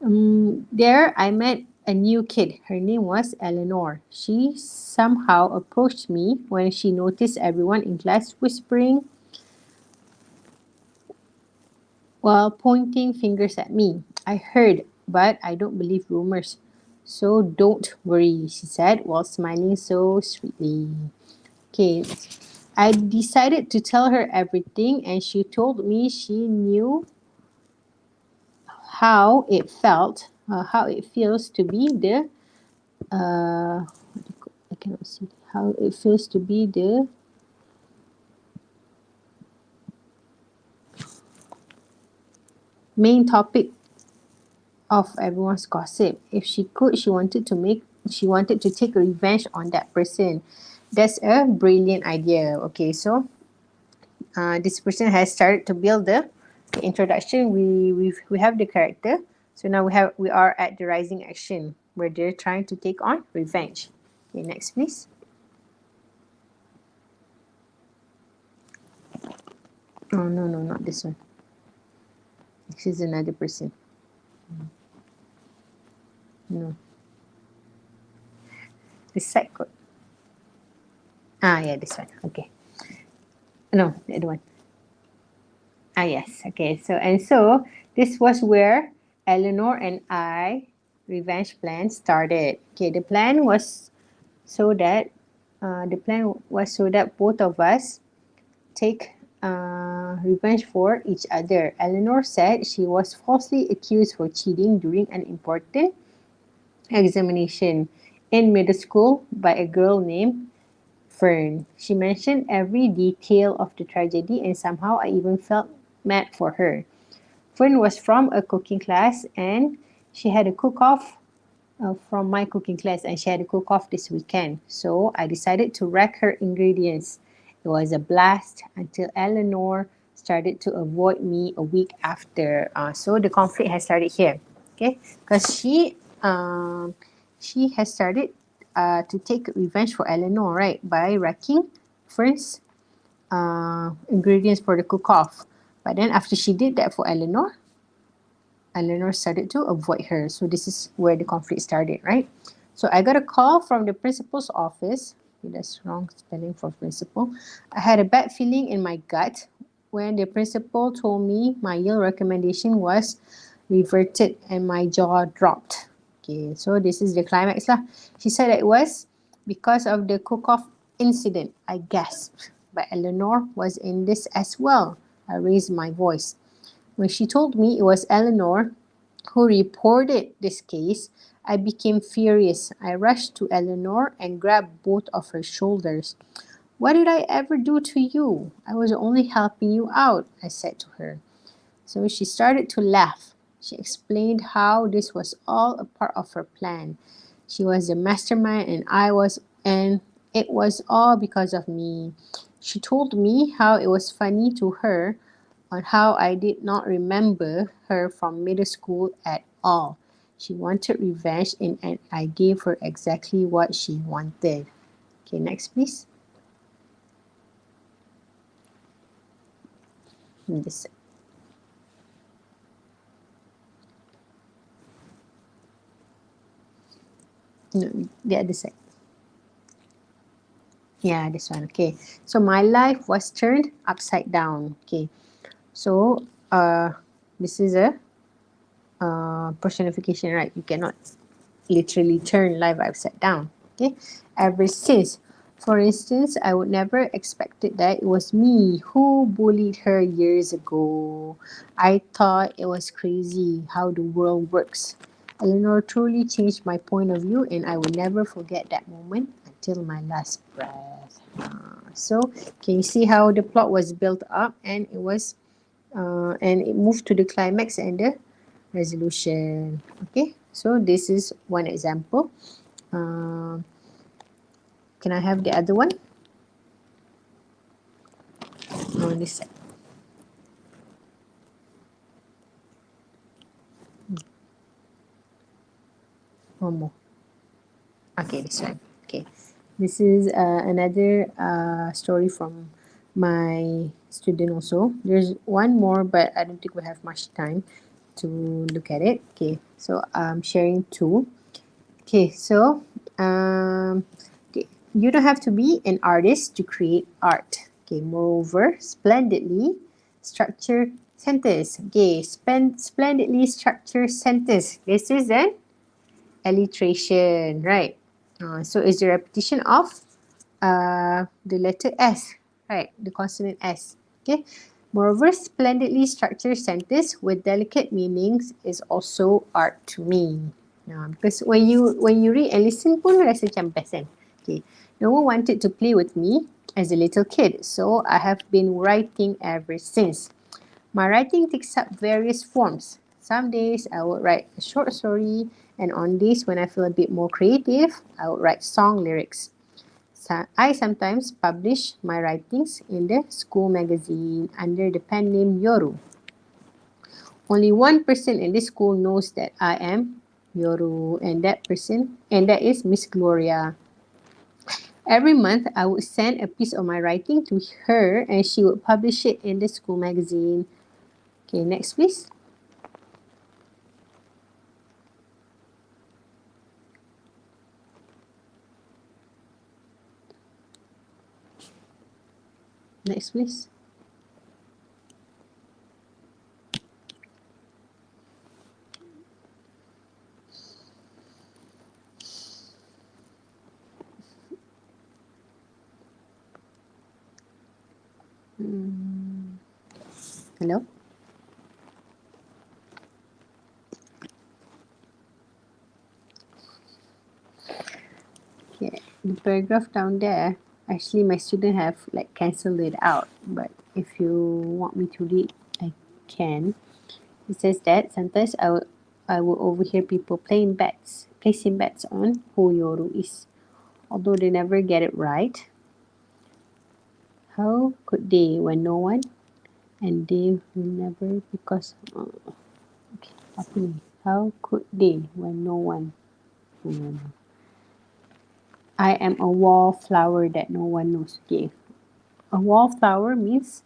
There I met a new kid. Her name was Eleanor. She somehow approached me when she noticed everyone in class whispering while pointing fingers at me. I heard, but I don't believe rumors. So don't worry, she said while smiling so sweetly. Okay, I decided to tell her everything, and she told me she knew how it how it feels to be the I cannot see how it feels to be the main topic of everyone's gossip. If she could, she wanted to take revenge on that person. That's a brilliant idea. Okay, so this person has started to build the introduction. We have the character. So now we are at the rising action where they're trying to take on revenge. Okay, next please. Oh no, not this one. This is another person. No. This side code. Yeah, this one. Okay. No, the other one. Yes. Okay. So this was where Eleanor and I revenge plan started. Okay, the plan was so that both of us take revenge for each other. Eleanor said she was falsely accused for cheating during an important examination in middle school by a girl named Fern. She mentioned every detail of the tragedy, and somehow I even felt mad for her. Fern was from a cooking class, and she had a cook-off from my cooking class, and she had a cook-off this weekend. So I decided to wreck her ingredients. It was a blast until Eleanor started to avoid me a week after. So the conflict has started here, okay? Because she has started to take revenge for Eleanor, right? By wrecking Fern's ingredients for the cook-off. But then after she did that for Eleanor started to avoid her. So this is where the conflict started, right? So I got a call from the principal's office. Okay, that's wrong spelling for principal. I had a bad feeling in my gut when the principal told me my Yale recommendation was reverted and my jaw dropped. Okay, so this is the climax lah. She said that it was because of the cook-off incident. I gasped, but Eleanor was in this as well. I raised my voice. When she told me it was Eleanor who reported this case, I became furious. I rushed to Eleanor and grabbed both of her shoulders. What did I ever do to you? I was only helping you out, I said to her. So she started to laugh. She explained how this was all a part of her plan. She was the mastermind and it was all because of me. She told me how it was funny to her on how I did not remember her from middle school at all. She wanted revenge and I gave her exactly what she wanted. Okay, next please. This side. No, the other side. Yeah, this one. Okay. So my life was turned upside down. Okay. So this is a personification, right? You cannot literally turn life upside down. Okay. Ever since. For instance, I would never expected that it was me who bullied her years ago. I thought it was crazy how the world works. Eleanor truly changed my point of view, and I will never forget that moment until my last breath. So can you see how the plot was built up, and it moved to the climax and the resolution. Okay, so this is one example. Um, can I have the other one? On this side. One more. Okay, this one. Okay, this is another story from my student also. There's one more, but I don't think we have much time to look at it. Okay, so I'm sharing two. Okay, so okay, you don't have to be an artist to create art. Okay, moreover, splendidly structured sentence. Okay, splendidly structured sentence. This is an alliteration, right? So it's the repetition of the letter S, right? The consonant S. Okay. Moreover, splendidly structured sentence with delicate meanings is also art to me. Because when you read and listen pun rasa macam best kan. Okay. No one wanted to play with me as a little kid, so I have been writing ever since. My writing takes up various forms. Some days I would write a short story, and on days when I feel a bit more creative, I would write song lyrics. So I sometimes publish my writings in the school magazine under the pen name Yoru. Only one person in this school knows that I am Yoru, and that is Miss Gloria. Every month, I would send a piece of my writing to her, and she would publish it in the school magazine. Okay, next please. Next please. Hello? Okay, the paragraph down there, actually my student have like cancelled it out, but if you want me to read, I can. It says that sometimes I will overhear people placing bets on who Yoru is. Although they never get it right, how could they when no one, and they will never because okay, apa ni? How could they when no one? I am a wallflower that no one knows. Okay. A wallflower means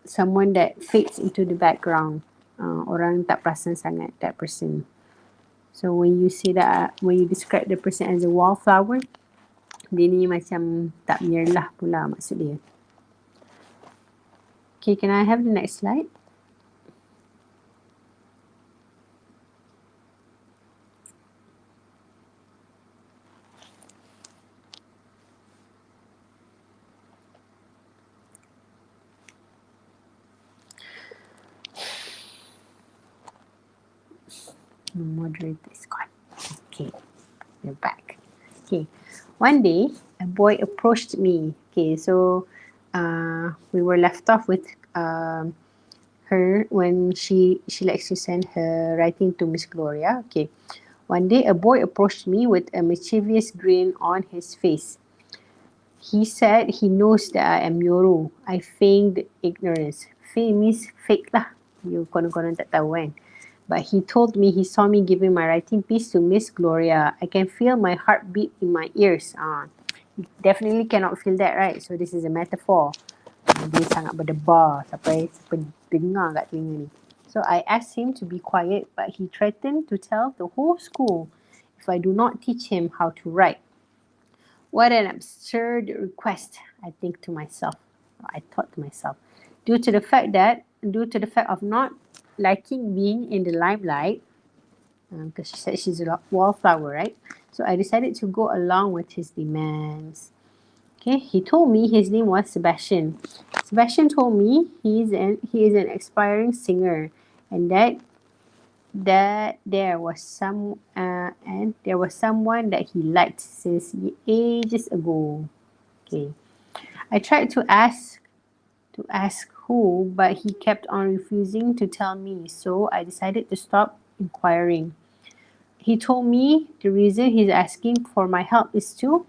someone that fades into the background. Orang tak perasan sangat, that person. So when you say that, when you describe the person as a wallflower, dia ni macam tak menyerlah pula maksud dia. Okay, can I have the next slide? The moderator is gone. Okay, we're back. Okay, one day a boy approached me. Okay, so we were left off with her when she likes to send her writing to Miss Gloria. Okay, one day a boy approached me with a mischievous grin on his face. He said he knows that I am Yoru. I feigned ignorance. Feign means fake lah. You konon-konon tak tahu kan. But he told me he saw me giving my writing piece to Miss Gloria. I can feel my heart beat in my ears. You definitely cannot feel that, right? So this is a metaphor. Dia sangat berdebar sampai dengar kat telinga ni. So I asked him to be quiet, but he threatened to tell the whole school if I do not teach him how to write. What an absurd request, I think to myself. I thought to myself. Due to the fact of not liking being in the limelight, because she said she's a wallflower, right? So I decided to go along with his demands. Okay, he told me his name was Sebastian. Sebastian told me he is an aspiring singer, and that there was someone that he liked since ages ago. Okay, I tried to ask who, but he kept on refusing to tell me. So I decided to stop inquiring. He told me the reason he's asking for my help is to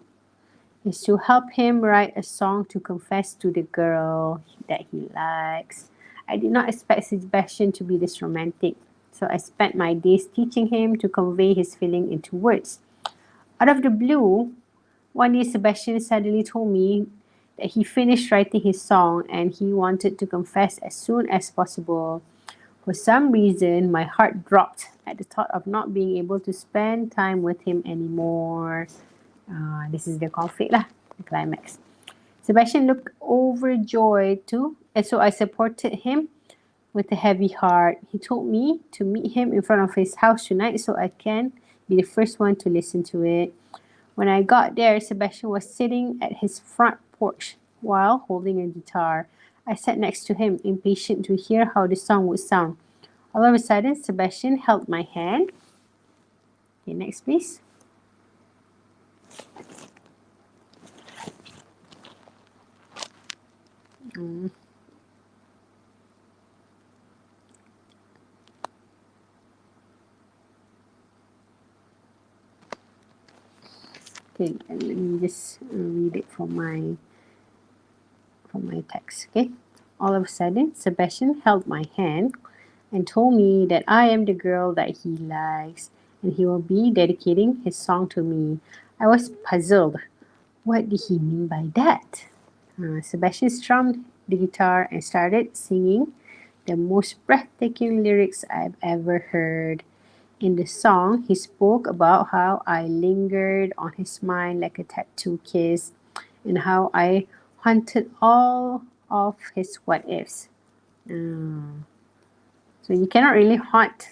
help him write a song to confess to the girl that he likes. I did not expect Sebastian to be this romantic, so I spent my days teaching him to convey his feeling into words. Out of the blue, one day Sebastian suddenly told me that he finished writing his song and he wanted to confess as soon as possible. For some reason, my heart dropped at the thought of not being able to spend time with him anymore. This is the conflict lah, the climax. Sebastian looked overjoyed too, and so I supported him with a heavy heart. He told me to meet him in front of his house tonight so I can be the first one to listen to it. When I got there, Sebastian was sitting at his front porch while holding a guitar. I sat next to him, impatient to hear how the song would sound. All of a sudden, Sebastian held my hand. Okay, next please. Okay, let me just read it from my text. Okay, all of a sudden, Sebastian held my hand and told me that I am the girl that he likes, and he will be dedicating his song to me. I was puzzled. What did he mean by that? Sebastian strummed the guitar and started singing the most breathtaking lyrics I've ever heard. In the song, he spoke about how I lingered on his mind like a tattoo kiss and how I haunted all of his what ifs. So you cannot really haunt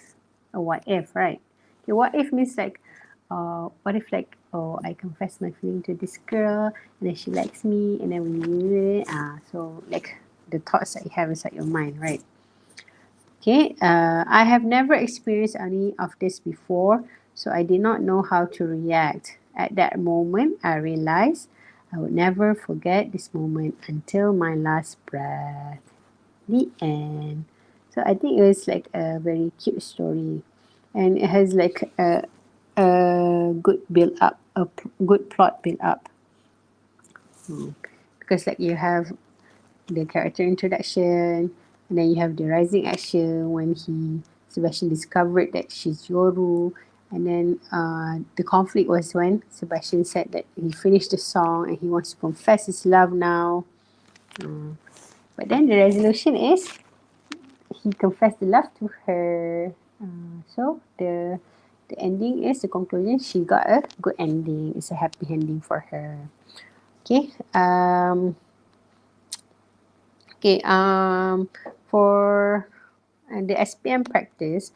a what if, right? Okay, what if means like, what if like, oh, I confess my feeling to this girl and then she likes me and then we so like the thoughts that you have inside your mind, right? Okay, I have never experienced any of this before, so I did not know how to react. At that moment, I realized I would never forget this moment until my last breath. The end. So I think it was like a very cute story, and it has like a good build up, good plot build up. Because like you have the character introduction, and then you have the rising action when Sebastian discovered that she's Yoru, and then the conflict was when Sebastian said that he finished the song and he wants to confess his love now. But then the resolution is he confessed the love to her. So the ending is the conclusion. She got a good ending. It's a happy ending for her. Okay. For the SPM practice,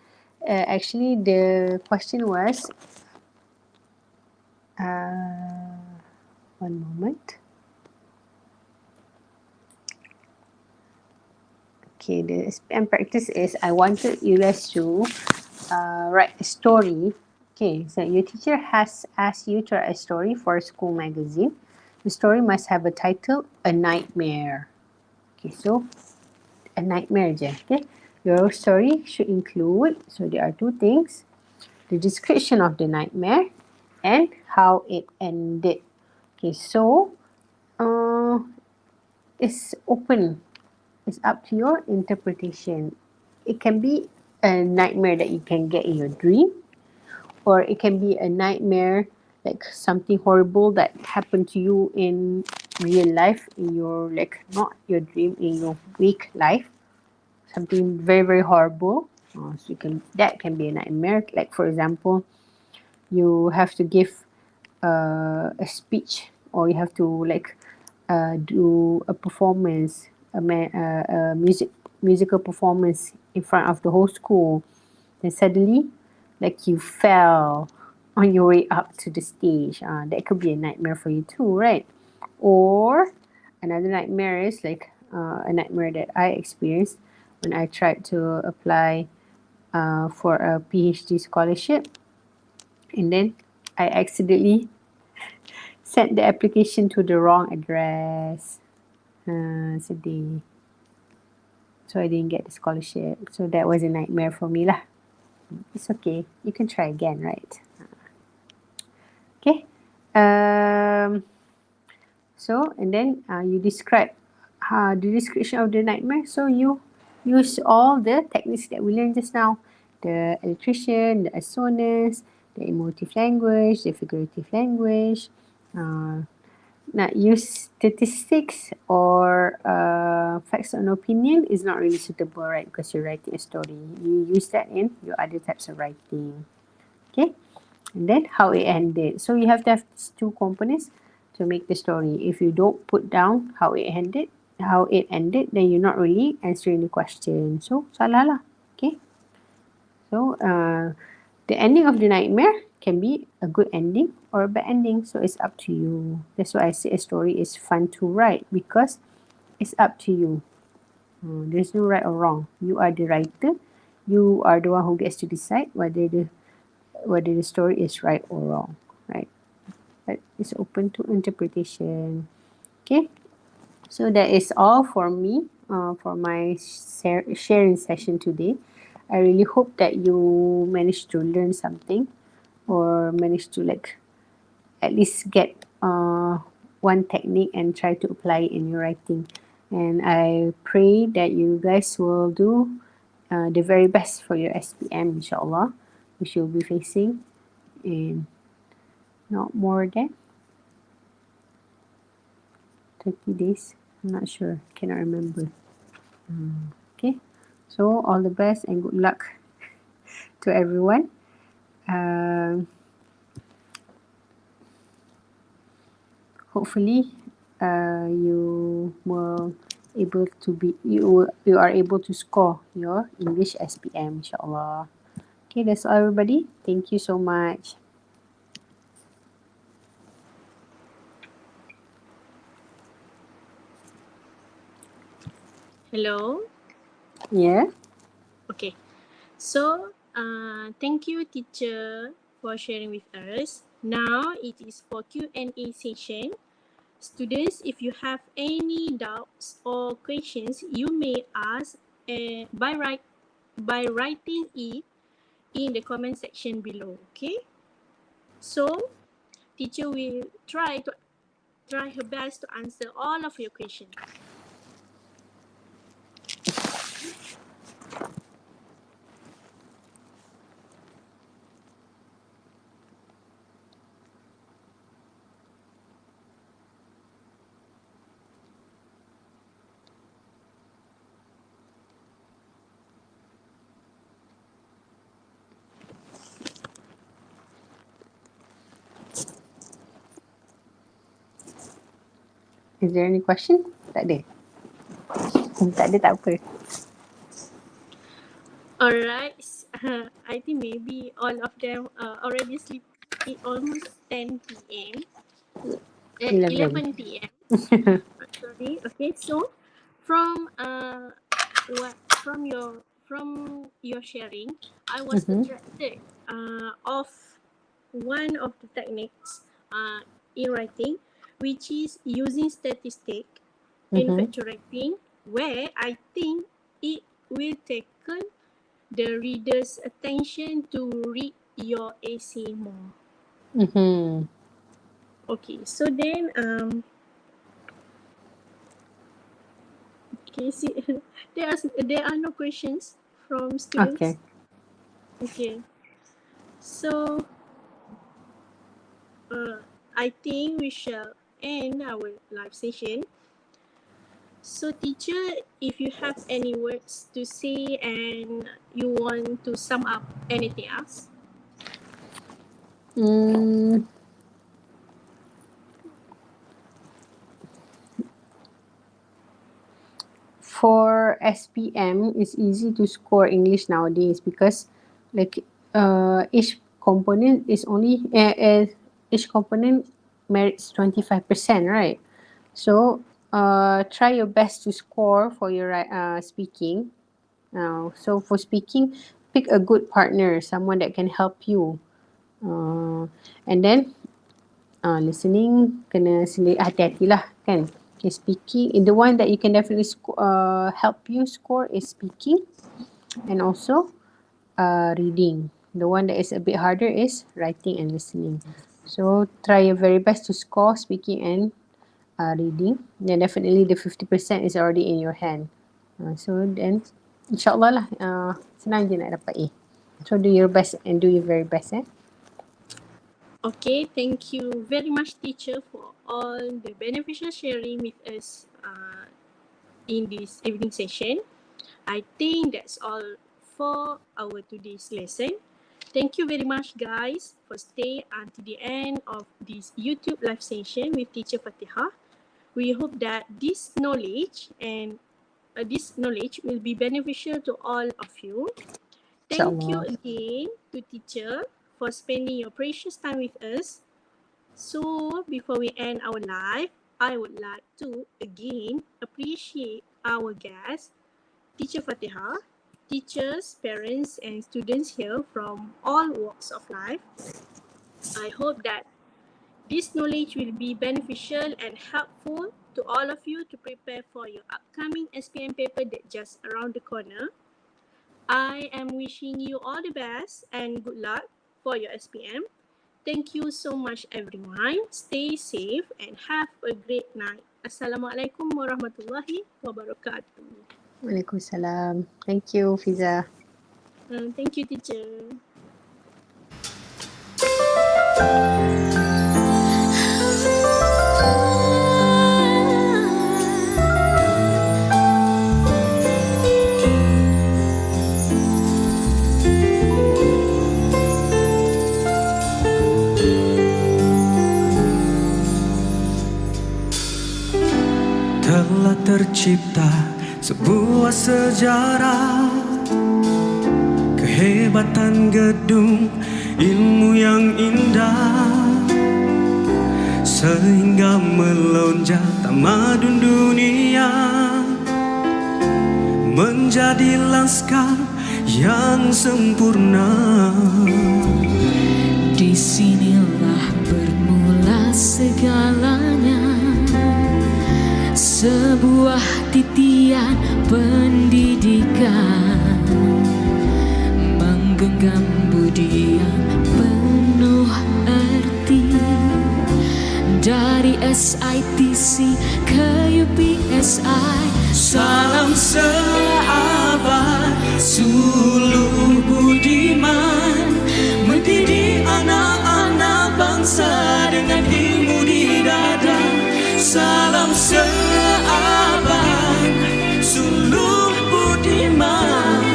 actually the question was, one moment. Okay, the SPM practice is I wanted you guys to write a story. Okay, so your teacher has asked you to write a story for a school magazine. The story must have a title, A Nightmare. Okay, so a nightmare je. Okay, your story should include, so there are two things, the description of the nightmare and how it ended. Okay, so it's open. It's up to your interpretation. It can be a nightmare that you can get in your dream, or it can be a nightmare like something horrible that happened to you in real life, in your like not your dream, in your wake life, something very very horrible. So that can be a nightmare. Like for example, you have to give a speech, or you have to like do a performance, a musical performance in front of the whole school. Then suddenly, like you fell on your way up to the stage. That could be a nightmare for you too, right? Or another nightmare is like a nightmare that I experienced when I tried to apply for a PhD scholarship, and then I accidentally sent the application to the wrong address. Sedih. So I didn't get the scholarship. So that was a nightmare for me lah. It's okay. You can try again, right? Okay. So and then you describe the description of the nightmare. So you use all the techniques that we learned just now: the electrician, the assonance, the emotive language, the figurative language. Not use statistics or facts and opinion is not really suitable, right? Because you're writing a story. You use that in your other types of writing. Okay. And then how it ended. So you have to have these two components to make the story. If you don't put down how it ended, then you're not really answering the question. So salah lah. Okay. So the ending of the nightmare can be a good ending or a bad ending. So it's up to you. That's why I say a story is fun to write, because it's up to you. There's no right or wrong. You are the writer. You are the one who gets to decide whether the story is right or wrong, right? But it's open to interpretation. Okay, so that is all for me, for my sharing session today. I really hope that you managed to learn something, or managed to like at least get one technique and try to apply it in your writing. And I pray that you guys will do the very best for your SPM, inshallah, which you'll be facing in not more than 30 days. I'm not sure. Cannot remember. Okay. So all the best and good luck to everyone. Hopefully, you will you are able to score your English SPM, inshallah. Okay, that's all, everybody. Thank you so much. Hello. Yeah. Okay. So, thank you, teacher, for sharing with us. Now it is for Q&A session. Students, if you have any doubts or questions, you may ask by writing it in the comment section below. Okay. So, teacher will try her best to answer all of your questions. Is there any question? Tak ada. Tak ada, tak apa. Alright, I think maybe all of them already sleep. It almost 10 p.m. 11 p.m. Sorry. Okay, so from your sharing, I was attracted of one of the techniques in writing, which is using statistic in factual writing, where I think it will taken the reader's attention to read your essay more. Okay, so then okay, see there are no questions from students. Okay. So I think we shall end our live session. So teacher, if you have any words to say and you want to sum up anything else? Mm, for SPM, it's easy to score English nowadays because like each component is only each component merits 25%, right? So try your best to score for your speaking. So for speaking, pick a good partner, someone that can help you. And then listening kena hati-hati lah kan. Okay, speaking, the one that you can definitely help you score is speaking, and also reading. The one that is a bit harder is writing and listening. So try your very best to score speaking and reading. Then definitely the 50% is already in your hand. So then insyaAllah lah senang je nak dapat A. So do your best and do your very best. Okay, thank you very much teacher for all the beneficial sharing with us in this evening session. I think that's all for our today's lesson. Thank you very much guys for staying until the end of this YouTube live session with teacher Fatihah. We hope that this knowledge will be beneficial to all of you. Thank you again to teacher for spending your precious time with us. So before we end our live, I would like to again appreciate our guests, Teacher Fatihah, teachers, parents and students here from all walks of life. I hope that this knowledge will be beneficial and helpful to all of you to prepare for your upcoming SPM paper that just around the corner. I am wishing you all the best and good luck for your SPM. Thank you so much everyone. Stay safe and have a great night. Assalamualaikum warahmatullahi wabarakatuh. Waalaikumsalam. Thank you, Fiza. Thank you, teacher. Telah tercipta sebuah sejarah, kehebatan gedung, ilmu yang indah, sehingga melonjak tamadun dunia menjadi lanskap yang sempurna. Disinilah bermula segalanya, sebuah titian pendidikan, menggenggam budi yang penuh arti. Dari SITC ke UPSI, salam sahabat, suluh budiman, mendidik anak-anak bangsa dengan ilmu di dada. Salam sahabat, suluh budiman,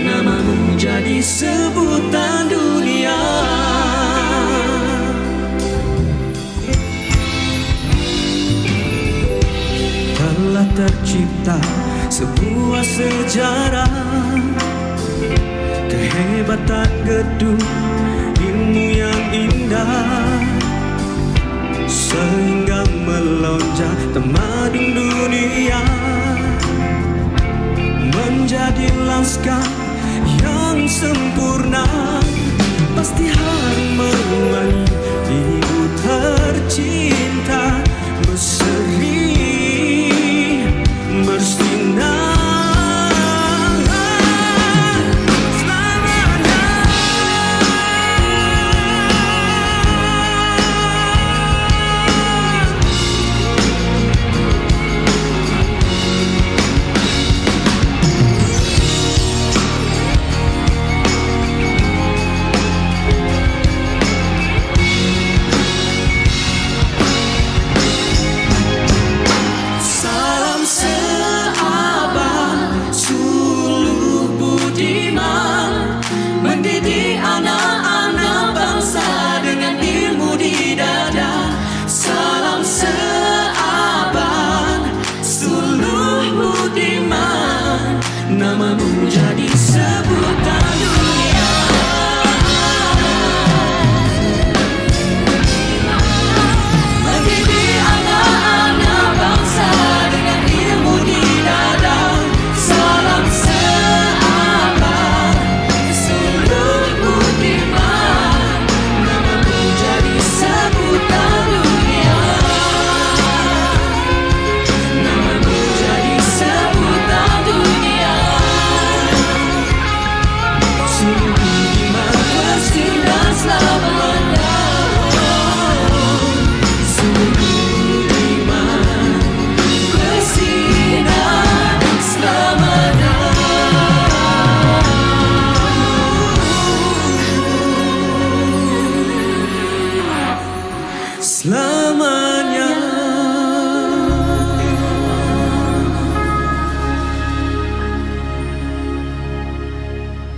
namamu jadi sebutan dunia. Telah tercipta sebuah sejarah, kehebatan gedung, ilmu yang indah, sehingga melonjak tamadun dunia menjadi lanskap yang sempurna.